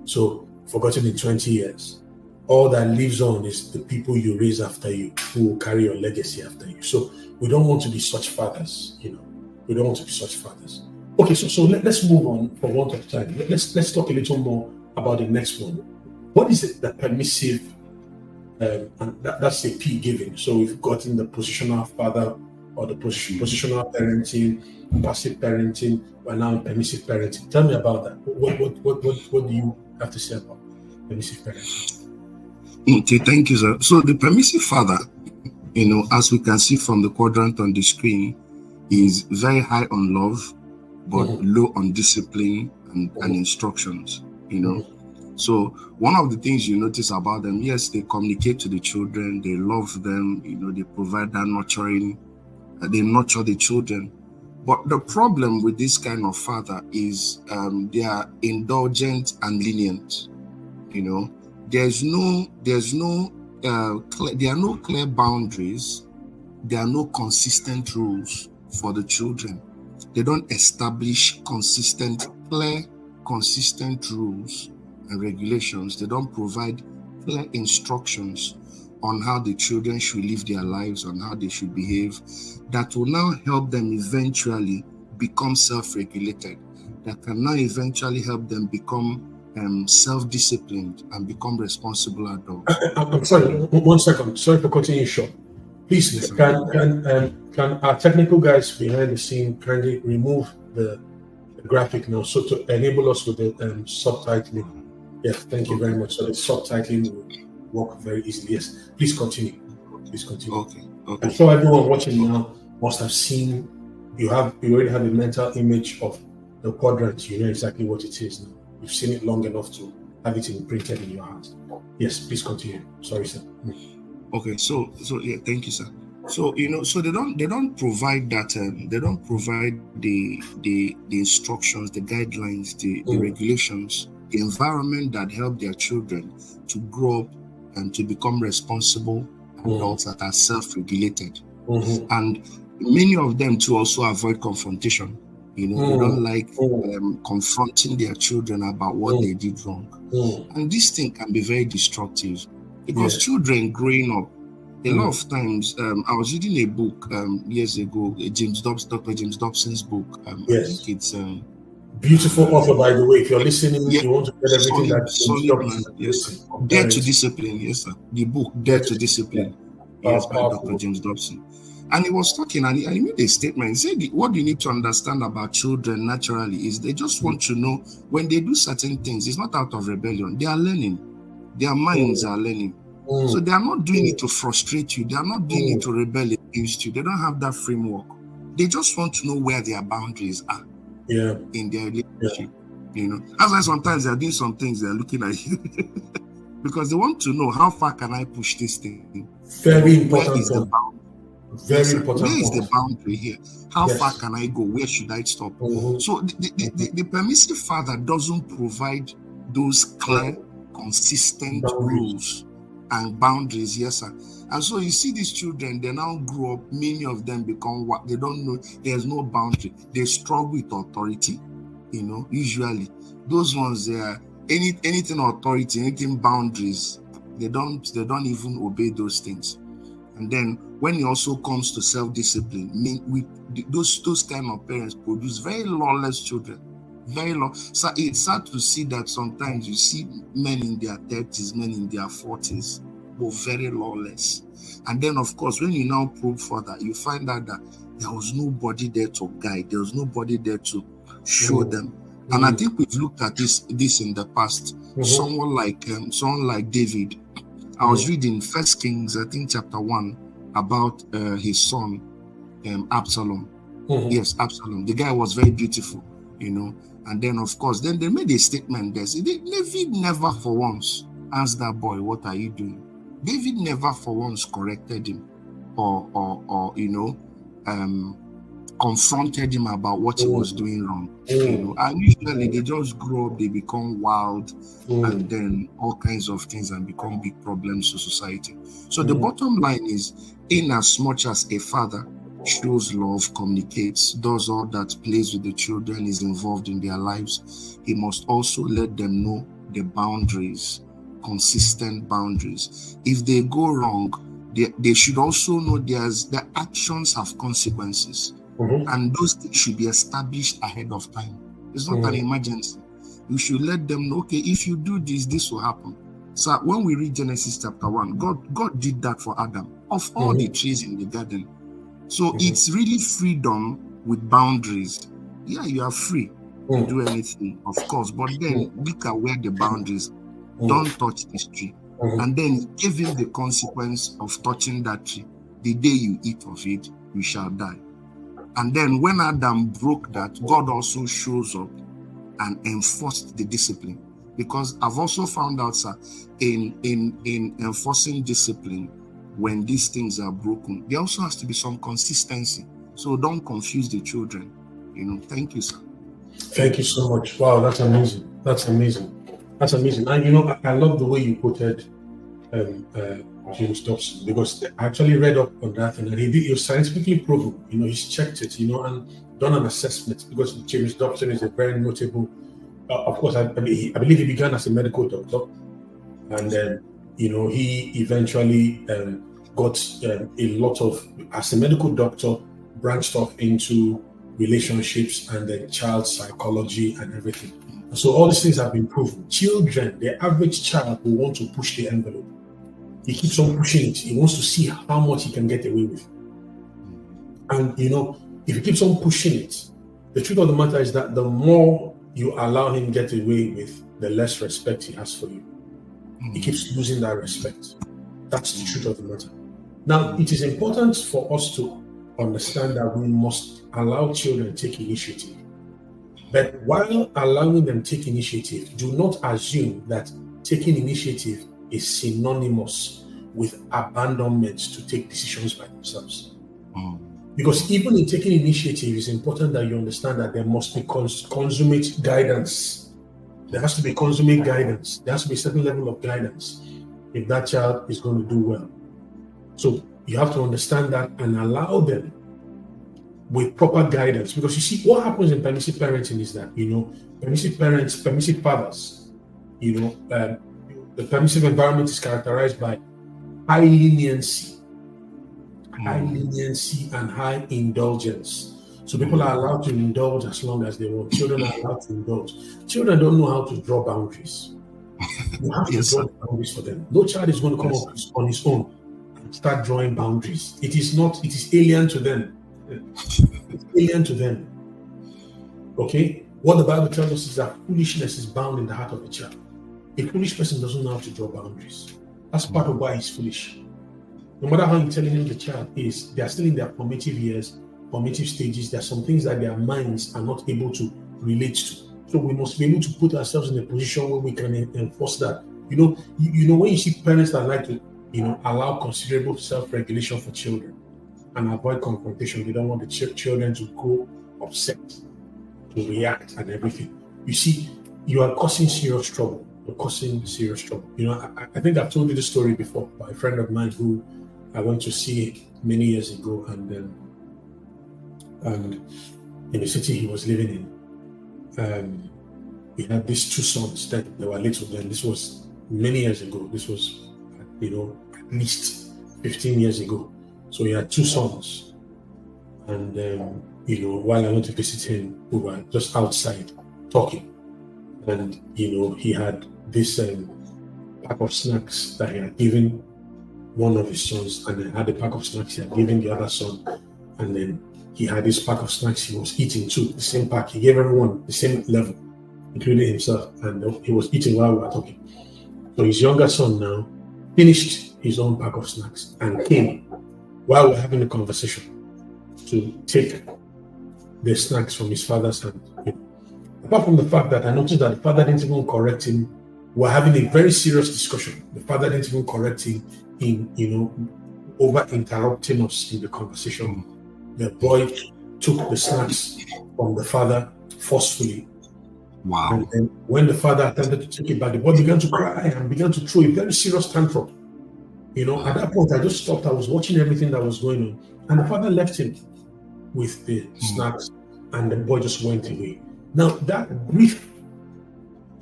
So forgotten in 20 years. All that lives on is the people you raise after you, who will carry your legacy after you. So we don't want to be such fathers, you know. We don't want to be such fathers. Okay, so let's move on for want of time. Let's talk a little more about the next one. What is it, the permissive, and that's a P giving. So we've gotten the positional father or the positional parenting, passive parenting, but now permissive parenting. Tell me about that. What do you have to say about permissive parenting?
Okay, thank you, sir. So the permissive father, you know, as we can see from the quadrant on the screen, is very high on love, but low on discipline and instructions, you know. So one of the things you notice about them, yes, they communicate to the children, they love them, you know, they provide that nurturing, they nurture the children. But the problem with this kind of father is they are indulgent and lenient, you know. There are no clear boundaries. There are no consistent rules for the children. They don't establish clear, consistent rules and regulations. They don't provide clear instructions on how the children should live their lives, on how they should behave, that will now help them eventually become self-regulated, that can now eventually help them become self-disciplined and become responsible adults.
I'm sorry, 1 second. Sorry for cutting you short. Please,
Yes,
can our technical guys behind the scene kindly remove the graphic now, so to enable us with the subtitling? Yes, thank you very much. So the subtitling will work very easily. Yes, please continue.
Okay.
I'm sure everyone watching now must have seen. You already have a mental image of the quadrant. You know exactly what it is now. You've seen it long enough to have it imprinted in your heart. Yes, please continue. Sorry, sir.
Okay, so yeah, thank you, sir. So you know, so they don't provide that. They don't provide the instructions, the guidelines, the regulations, the environment that help their children to grow up and to become responsible adults that are self-regulated. And many of them too also avoid confrontation. You know, they don't like confronting their children about what they did wrong. And this thing can be very destructive because children growing up, a lot of times, I was reading a book years ago, Dr. James Dobson's book. I think it's
beautiful author, by the way. If you're listening, you want to get everything
solid, yes, sir. Dare to Discipline, yes, sir. The book Dare to Discipline, yes, by Dr. James Dobson. And he was talking, and he made a statement. He said, what you need to understand about children naturally is they just want to know when they do certain things, it's not out of rebellion. They are learning. Their minds are learning. So they are not doing it to frustrate you. They are not doing it to rebel against you. They don't have that framework. They just want to know where their boundaries are in their relationship. You know, that's why sometimes they are doing some things, they are looking at you because they want to know, how far can I push this thing?
Very important.
Where is the boundary?
Very important.
Where is the boundary here? How far can I go? Where should I stop? So the permissive father doesn't provide those clear, consistent rules and boundaries, yes, sir. And so you see these children, they now grow up, many of them become what they don't know, there's no boundary. They struggle with authority, usually. Those ones, they are anything authority, anything boundaries, they don't even obey those things. And then when it also comes to self-discipline, those kind of parents produce very lawless children. Very long. So it's sad to see that sometimes you see men in their 30s, men in their 40s, but very lawless. And then, of course, when you now probe further, you find out that there was nobody there to guide. There was nobody there to show them. And I think we've looked at this in the past. Someone like David. I was reading 1 Kings, I think chapter 1, about his son, Absalom. Yes, Absalom. The guy was very beautiful, And then, of course, then they made a statement there. David never for once asked that boy, "What are you doing?" David never for once corrected him or confronted him about what he was doing wrong. And usually they just grow up, they become wild, and then all kinds of things, and become big problems to society. So the bottom line is, in as much as a father shows love, communicates, does all that, plays with the children, is involved in their lives, he must also let them know the boundaries, consistent boundaries. If they go wrong, they should also know the actions have consequences, and those things should be established ahead of time. It's not an emergency. You should let them know, okay, if you do this, this will happen. So when we read Genesis chapter 1, God did that for Adam, of all the trees in the garden. So it's really freedom with boundaries. Yeah, you are free to do anything, of course, but then look at where the boundaries. Don't touch this tree. And then give him the consequence of touching that tree. The day you eat of it, you shall die. And then when Adam broke that, God also shows up and enforced the discipline. Because I've also found out, sir, in enforcing discipline, when these things are broken, there also has to be some consistency. So don't confuse the children. Thank you, sir.
Thank you so much. Wow, that's amazing. That's amazing. And I love the way you quoted James Dobson, because I actually read up on that, and it was scientifically proven. He's checked it, and done an assessment, because James Dobson is a very notable. Of course, I believe he began as a medical doctor, and then he eventually got a lot of, as a medical doctor, branched off into relationships and then child psychology and everything. So all these things have been proven. Children, the average child will want to push the envelope. He keeps on pushing it. He wants to see how much he can get away with. And if he keeps on pushing it, the truth of the matter is that the more you allow him get away with, the less respect he has for you. He keeps losing that respect. That's the truth of the matter. Now, it is important for us to understand that we must allow children take initiative. But while allowing them take initiative, do not assume that taking initiative is synonymous with abandonment to take decisions by themselves. Because even in taking initiative, it's important that you understand that there must be consummate guidance. There has to be consummate guidance. There has to be a certain level of guidance if that child is going to do well. So you have to understand that and allow them with proper guidance. Because you see, what happens in permissive parenting is that, permissive parents, permissive fathers, the permissive environment is characterized by high leniency and high indulgence. So people are allowed to indulge as long as they want. Children are allowed to indulge. Children don't know how to draw boundaries. You have to draw boundaries for them. No child is going to come up on his own and start drawing boundaries. It is alien to them. It's alien to them. Okay? What the Bible tells us is that foolishness is bound in the heart of a child. A foolish person doesn't know how to draw boundaries. That's part of why he's foolish. No matter how intelligent the child is, they are still in their formative years, formative stages. There are some things that their minds are not able to relate to. So we must be able to put ourselves in a position where we can enforce that. When you see parents that like to, allow considerable self-regulation for children and avoid confrontation, they don't want the children to go upset, to react and everything. You see, you are causing serious trouble. you're causing serious trouble. I think I've told you this story before by a friend of mine who I went to see many years ago, and in the city he was living in, we had these two sons that they were little then. This was many years ago. This was, at least 15 years ago. So he had two sons. And, while I went to visit him, we were just outside talking. And, he had this pack of snacks that he had given one of his sons, and then had a pack of snacks he had given the other son. And then he had this pack of snacks he was eating too, the same pack. He gave everyone the same level, including himself, and he was eating while we were talking. So his younger son now finished his own pack of snacks and came while we were having a conversation to take the snacks from his father's hand. Apart from the fact that I noticed that the father didn't even correct him, we're having a very serious discussion. The father didn't even correct him in, over interrupting us in the conversation. The boy took the snacks from the father forcefully.
Wow.
And then when the father attempted to take it back, the boy began to cry and began to throw a very serious tantrum. At that point, I just stopped. I was watching everything that was going on. And the father left him with the snacks, and the boy just went away. Now, that brief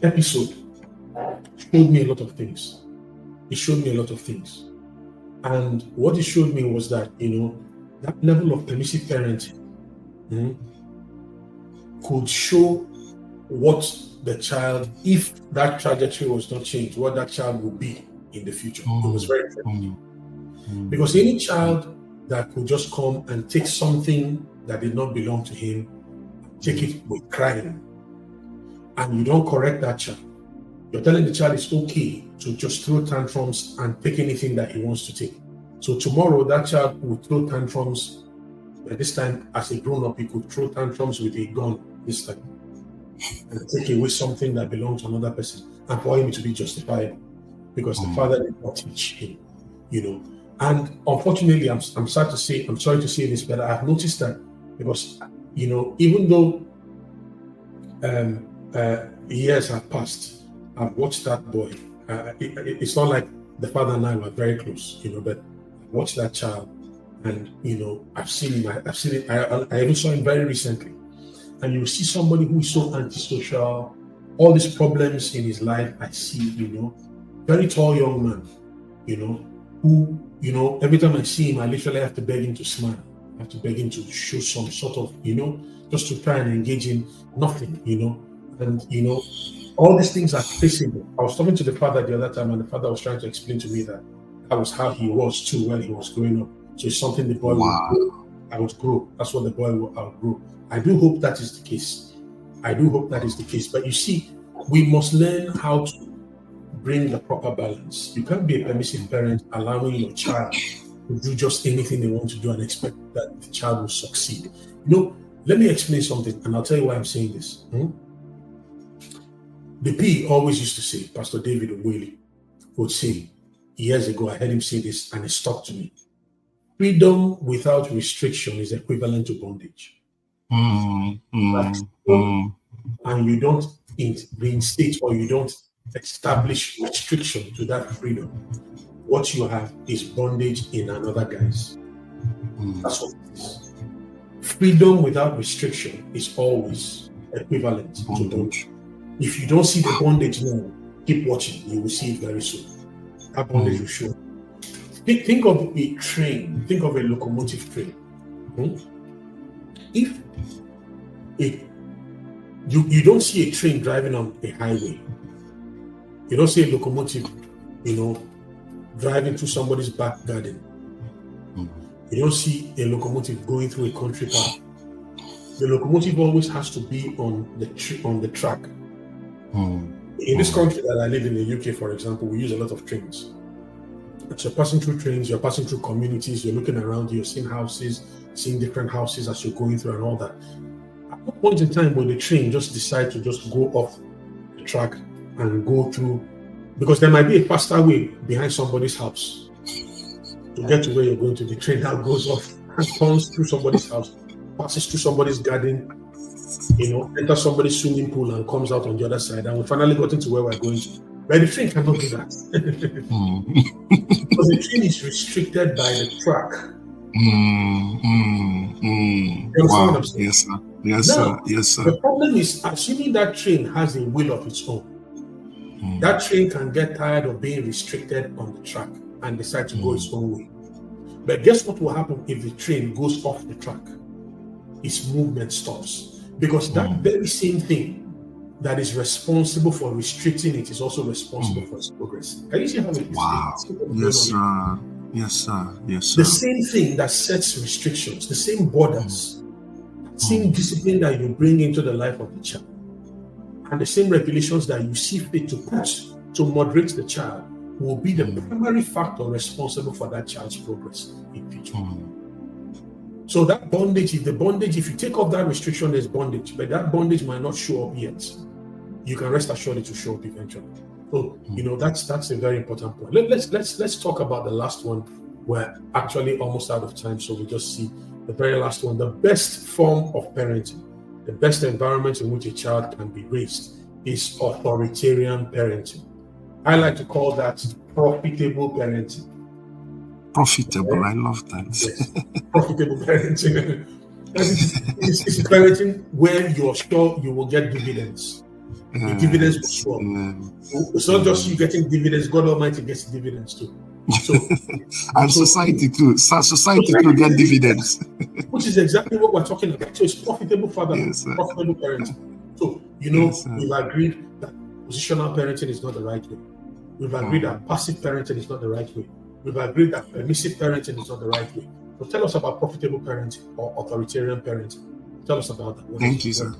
episode showed me a lot of things. It showed me a lot of things. And what it showed me was that, that level of permissive parenting could show what the child, if that trajectory was not changed, what that child would be in the future. It was very important. Because any child that could just come and take something that did not belong to him, take it with crying, and you don't correct that child, you're telling the child it's okay to just throw tantrums and take anything that he wants to take. So tomorrow that child will throw tantrums. By this time, as a grown-up, he could throw tantrums with a gun this time and take away something that belongs to another person, and for him to be justified because the father did not teach him, And unfortunately, I'm sorry to say this, but I've noticed that because, even though years have passed, I've watched that boy. It's not like the father and I were very close, but I watched that child, and I've seen him. I even saw him very recently. And you see somebody who is so antisocial, all these problems in his life. I see, very tall young man, who, every time I see him, I literally have to beg him to smile. I have to beg him to show some sort of, just to try and engage in nothing, and, all these things are feasible. I was talking to the father the other time, and the father was trying to explain to me that was how he was too when he was growing up. So it's something the boy will outgrow. That's what the boy will outgrow. I do hope that is the case. But you see, we must learn how to bring the proper balance. You can't be a permissive parent allowing your child to do just anything they want to do and expect that the child will succeed. Let me explain something, and I'll tell you why I'm saying this. The P always used to say, Pastor David O'Whaley would say, years ago, I heard him say this, and it stuck to me. Freedom without restriction is equivalent to bondage. And you don't reinstate or you don't establish restriction to that freedom. What you have is bondage in another guise. That's what it is. Freedom without restriction is always equivalent to bondage. If you don't see the bondage now, keep watching. You will see it very soon. That bondage will show. Think of a train. Think of a locomotive train. If you don't see a train driving on a highway, you don't see a locomotive, driving through somebody's back garden. You don't see a locomotive going through a country park. The locomotive always has to be on the track. In this country that I live in, the UK, for example, we use a lot of trains. So you're passing through trains, you're passing through communities, you're looking around, you're seeing houses, seeing different houses as you're going through and all that. At what point in time will the train just decide to just go off the track and go through? Because there might be a faster way behind somebody's house to get to where you're going to. The train now goes off and turns through somebody's house, passes through somebody's garden, enters somebody's swimming pool and comes out on the other side. And we finally got into where we're going to. But the train cannot do that. Because the train is restricted by the track. You understand what
Wow.
I'm saying?
Yes, sir. Yes, sir.
Now,
Yes, sir.
the problem is assuming that train has a will of its own. That train can get tired of being restricted on the track and decide to go its own way. But guess what will happen if the train goes off the track? Its movement stops. Because that very same thing that is responsible for restricting it is also responsible for its progress. Can you see how it is?
Wow. Yes, sir. Yes, sir. Yes, sir.
The same thing that sets restrictions, the same borders, the same discipline that you bring into the life of the child, and the same regulations that you see fit to put to moderate the child will be the primary factor responsible for that child's progress in future. So that bondage is the bondage. If you take off that restriction, there's bondage, but that bondage might not show up yet. You can rest assured it will show up eventually. So that's a very important point. Let's talk about the last one. We're actually almost out of time, so we just see the very last one. The best form of parenting, the best environment in which a child can be raised is authoritarian parenting. I like to call that profitable parenting.
Profitable, I love that.
Yes. Profitable parenting. It's parenting where you're sure you will get dividends. The dividends will show up. It's not just you getting dividends, God Almighty gets dividends too. So,
and society too. Society too get dividends.
Which is exactly what we're talking about. So it's profitable fatherhood, profitable parenting. So, we've agreed that positional parenting is not the right way. We've agreed that passive parenting is not the right way. We've agreed that permissive parenting is not the right way. So tell us about profitable parenting or authoritarian parenting. Tell us about that.
Thank you, sir.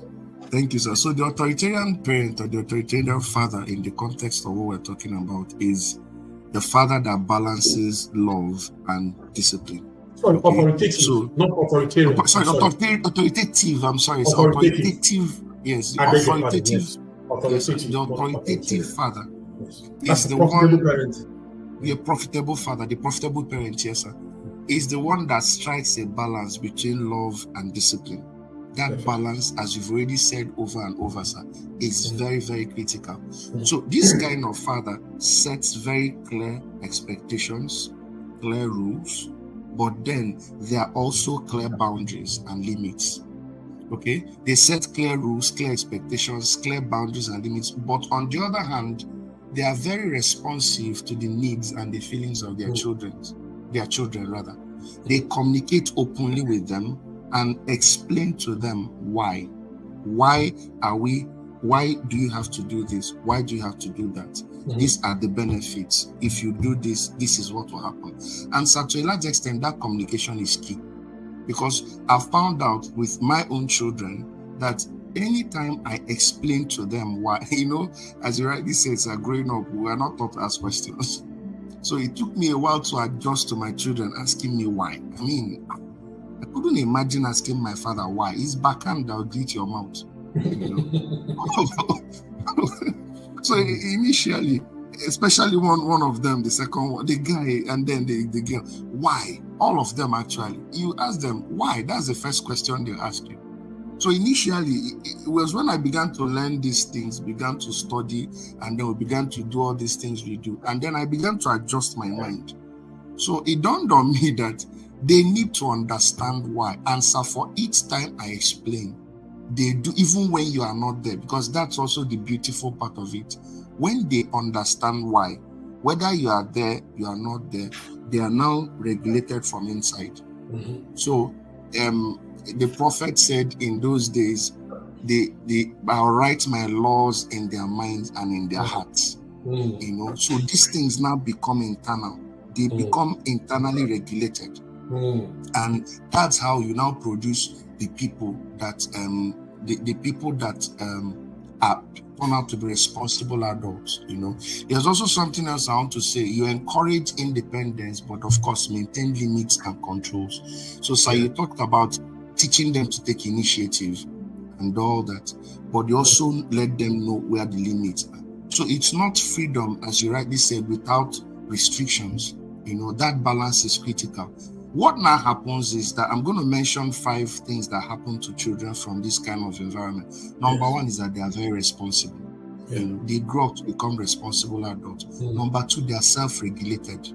Thank you, sir. So the authoritarian parent or the authoritarian father in the context of what we're talking about is the father that balances love and discipline.
Sorry, authoritative, not authoritarian.
Authoritative. I'm sorry. It's authoritative. Yes, the authoritative. Yes, the authoritative father is the one. The profitable father, the profitable parent, yes, sir, is the one that strikes a balance between love and discipline. That balance, as you've already said over and over, sir, is very, very critical. So this kind of father sets very clear expectations, clear rules, but then there are also clear boundaries and limits. Okay? They set clear rules, clear expectations, clear boundaries and limits, but on the other hand, they are very responsive to the needs and the feelings of their children. They communicate openly with them and explain to them why. Why do you have to do this? Why do you have to do that? These are the benefits. If you do this, this is what will happen. And so to a large extent, that communication is key. Because I found out with my own children that anytime I explain to them why, as you rightly said, growing up, we are not taught to ask questions. So it took me a while to adjust to my children asking me why. I mean, I couldn't imagine asking my father why. It's backhand that will greet your mouth. So initially, especially one of them, the second one, the guy, and then the girl, why? All of them actually. You ask them why. That's the first question they ask you. So initially, it was when I began to learn these things, began to study, and then we began to do all these things we do. And then I began to adjust my mind. So it dawned on me that they need to understand why. And so for each time I explain, they do, even when you are not there, because that's also the beautiful part of it. When they understand why, whether you are there, you are not there, they are now regulated from inside. So, the prophet said in those days, I'll write my laws in their minds and in their hearts. So these things now become internal. They become internally regulated. And that's how you now produce the people that are turn out to be responsible adults. There's also something else I want to say. You encourage independence, but of course maintain limits and controls. So sir, you talked about teaching them to take initiative and all that, but you also let them know where the limits are. So it's not freedom, as you rightly said, without restrictions. That balance is critical. What now happens is that I'm going to mention 5 things that happen to children from this kind of environment. Number one is that they are very responsible.
Yeah.
They grow up to become responsible adults. Number two, they are self-regulated.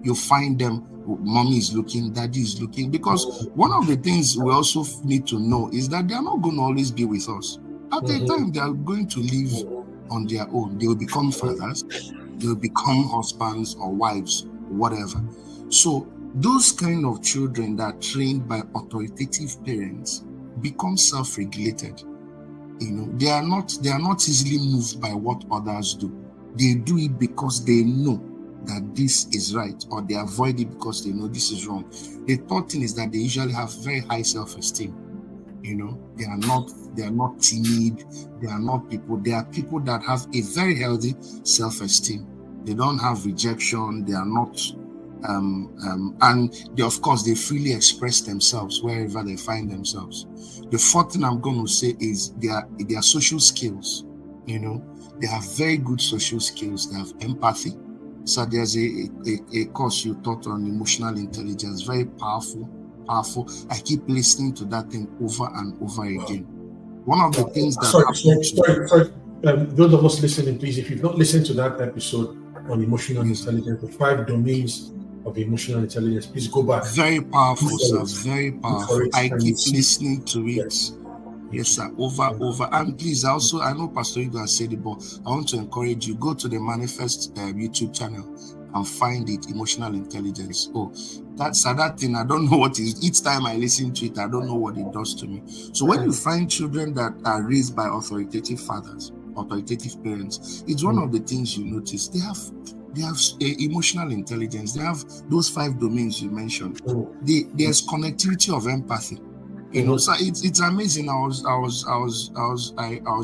You find them, mommy is looking, daddy is looking, because one of the things we also need to know is that they are not going to always be with us. At a time, they are going to live on their own. They will become fathers, they will become husbands or wives, whatever. So those kind of children that are trained by authoritative parents become self-regulated. They are not easily moved by what others do. They do it because they know that this is right, or they avoid it because they know this is wrong. The third thing is that they usually have very high self-esteem. They are not timid. They are people that have a very healthy self-esteem. They don't have rejection. They are not and they, of course, they freely express themselves wherever they find themselves. The fourth thing I'm going to say is their social skills. They have very good social skills. They have empathy. So there's a course you taught on emotional intelligence, very powerful. I keep listening to that thing over and over again. One of the things that
sorry. Those of us listening, please, if you've not listened to that episode on emotional intelligence, the 5 domains of emotional intelligence, please go back.
Very powerful, sir. Very powerful. I keep listening to it. Yes, sir. Over. And please, also, I know Pastor Hugo has said it, but I want to encourage you, go to the Manifest YouTube channel and find it, emotional intelligence. That thing, I don't know what it is. Each time I listen to it, I don't know what it does to me. So when you find children that are raised by authoritative fathers, authoritative parents, it's one of the things you notice. They have emotional intelligence. They have those 5 domains you mentioned. There's connectivity of empathy. So it's amazing. I was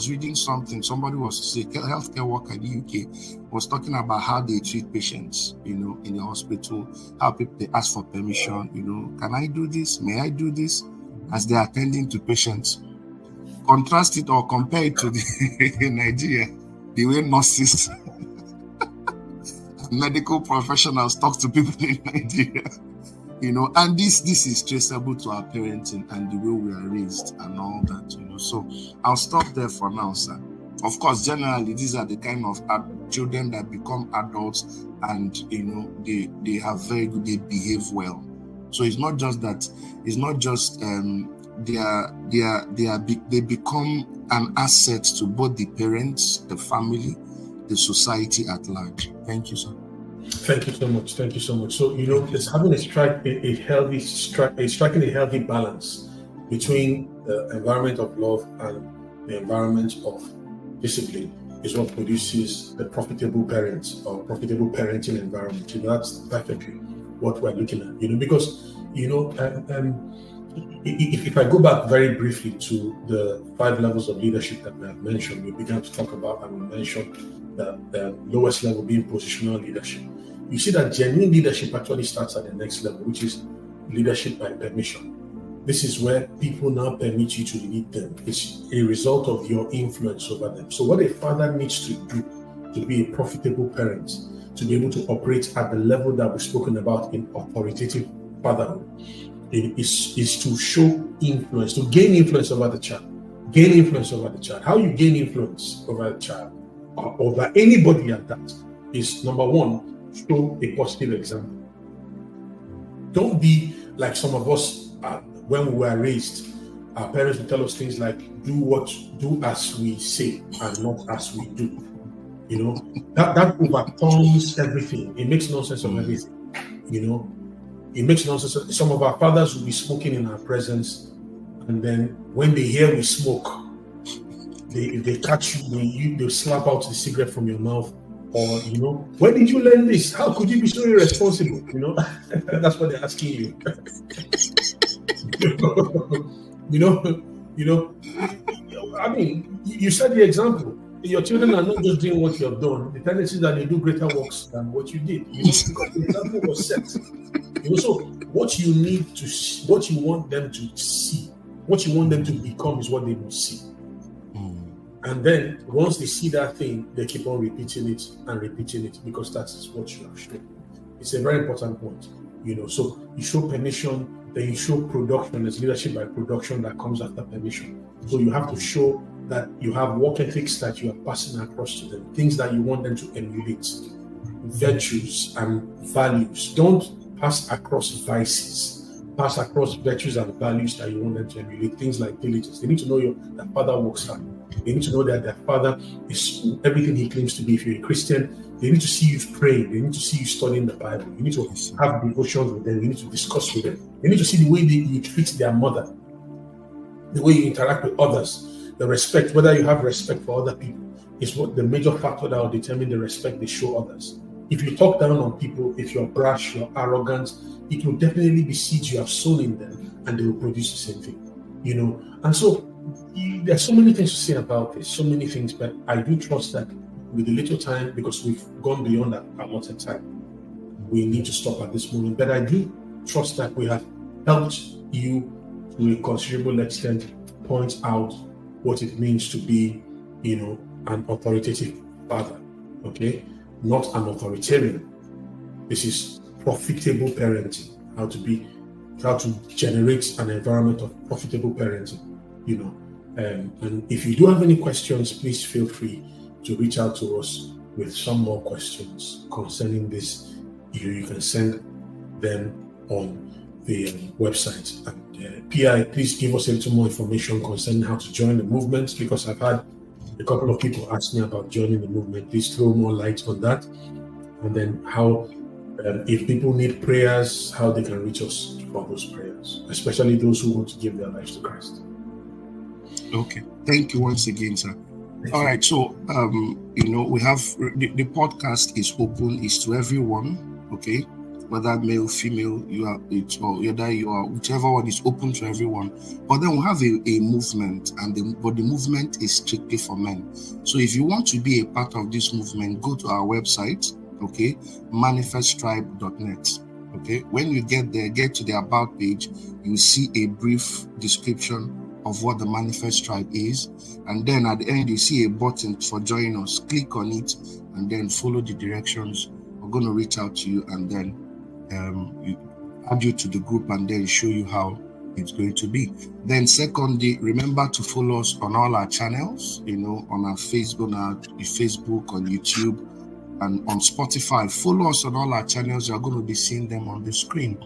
reading something. Somebody was saying, a healthcare worker in the UK was talking about how they treat patients, in the hospital, how people, they ask for permission, can I do this? May I do this? As they're attending to patients. Contrast it or compare it to in Nigeria, the way nurses, medical professionals talk to people in Nigeria. And this is traceable to our parenting and the way we are raised and all that, So I'll stop there for now, sir. Of course, generally, these are the kind of children that become adults and, they have very good, they behave well. So it's not just that, they become an asset to both the parents, the family, the society at large. Thank you, sir.
Thank you so much. So it's having striking a healthy balance between the environment of love and the environment of discipline is what produces the profitable parents or profitable parenting environment. That's perfectly what we're looking at. Because if I go back very briefly to the 5 levels of leadership that we have mentioned, we began to talk about and we mentioned the lowest level being positional leadership. You see that genuine leadership actually starts at the next level, which is leadership by permission. This is where people now permit you to lead them. It's a result of your influence over them. So what a father needs to do to be a profitable parent, to be able to operate at the level that we've spoken about in authoritative fatherhood, is to show influence, to gain influence over the child. Gain influence over the child. How you gain influence over the child or over anybody at that is, number one, show a positive example. Don't be like some of us when we were raised. Our parents would tell us things like, do as we say and not as we do. That overturns everything. It makes nonsense of everything. It makes nonsense. Some of our fathers will be smoking in our presence, and then when they hear we smoke, they catch you, they'll slap out the cigarette from your mouth. Or, where did you learn this? How could you be so irresponsible? That's what they're asking you. I mean, you set the example. Your children are not just doing what you have done. The tendency is that they do greater works than what you did. Because the example was set. So what you need to see, what you want them to see, what you want them to become is what they must see. And then once they see that thing, they keep on repeating it because that is what you have shown. It's a very important point. So you show permission, then you show production. There's leadership by production that comes after permission. So you have to show that you have work ethics that you are passing across to them, things that you want them to emulate, virtues and values. Don't pass across vices. Pass across virtues and values that you want them to emulate. Things like diligence. They need to know their father works hard. They need to know that their father is everything he claims to be. If you're a Christian, they need to see you praying. They need to see you studying the Bible. You need to have devotions with them. You need to discuss with them. They need to see the way you treat their mother, the way you interact with others, the respect, whether you have respect for other people, is what the major factor that will determine the respect they show others. If you talk down on people, if you're brash, you're arrogant, it will definitely be seeds you have sown in them, and they will produce the same thing, And so there's so many things to say about this, so many things, but I do trust that with a little time, because we've gone beyond that allotted time, we need to stop at this moment. But I do trust that we have helped you to a considerable extent point out what it means to be, an authoritative father, okay? Not an authoritarian. This is profitable parenting, how to generate an environment of profitable parenting, and if you do have any questions, please feel free to reach out to us with some more questions concerning this. You can send them on the website. And PI, please give us a little more information concerning how to join the movement, because I've had a couple of people ask me about joining the movement. Please throw more light on that. And then how, if people need prayers, how they can reach us for those prayers, especially those who want to give their lives to Christ.
Okay. Thank you once again, sir. All right. So, we have the podcast is open, is to everyone. Okay. Whether male, female, whichever one is open to everyone. But then we have a movement, but the movement is strictly for men. So if you want to be a part of this movement, go to our website, okay, manifesttribe.net. Okay, when you get there, get to the about page, you see a brief description of what the Manifest Tribe is, and then at the end you see a button for join us. Click on it and then follow the directions. We're going to reach out to you and then add you to the group and then show you how it's going to be. Then secondly, remember to follow us on all our channels, on our Facebook, on YouTube, and on Spotify. Follow us on all our channels. You're going to be seeing them on the screen.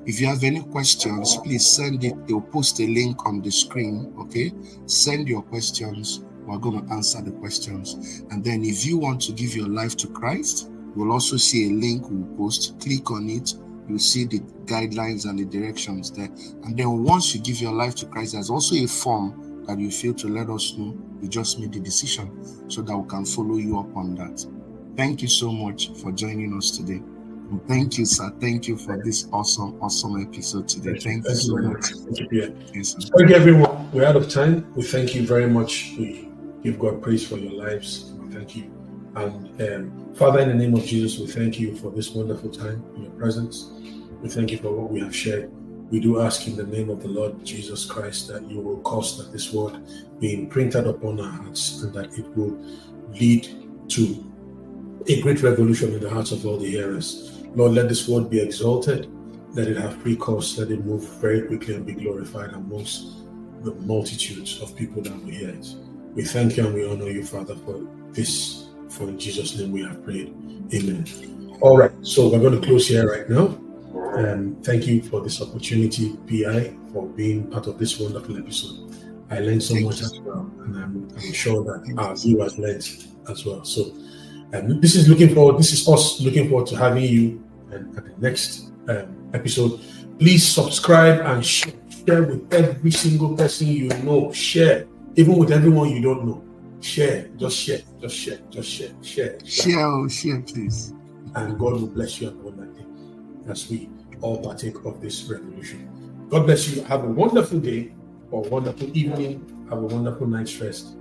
If you have any questions, please send it. They'll post a link on the screen. Okay, send your questions. We're going to answer the questions. And then if you want to give your life to Christ, you'll also see a link we'll post. Click on it. You'll see the guidelines and the directions there. And then once you give your life to Christ, there's also a form that you fill to let us know you just made the decision, so that we can follow you up on that. Thank you so much for joining us today. And thank you, sir. Thank you for this awesome episode today. Thank you so much.
Thank you, Pierre. Yes, thank you, everyone. We're out of time. We thank you very much. We give God praise for your lives. We thank you. And Father, in the name of Jesus, we thank you for this wonderful time in your presence. We thank you for what we have shared. We do ask in the name of the Lord Jesus Christ that you will cause that this word be imprinted upon our hearts, and that it will lead to a great revolution in the hearts of all the hearers. Lord, let this word be exalted. Let it have free course. Let it move very quickly and be glorified amongst the multitudes of people that will hear it. We thank you and we honor you, Father, for this. For in Jesus' name we have prayed. Amen. All right, so we're going to close here right now. Thank you for this opportunity, PI, for being part of this wonderful episode. I learned so much as well, and I'm sure that our viewers learned as well. So this is us looking forward to having you at the next episode. Please subscribe and share with every single person you know. Share, even with everyone you don't know. Share, share, please. And God will bless you abundantly as we all partake of this revolution. God bless you. Have a wonderful day or wonderful evening. Have a wonderful night's rest.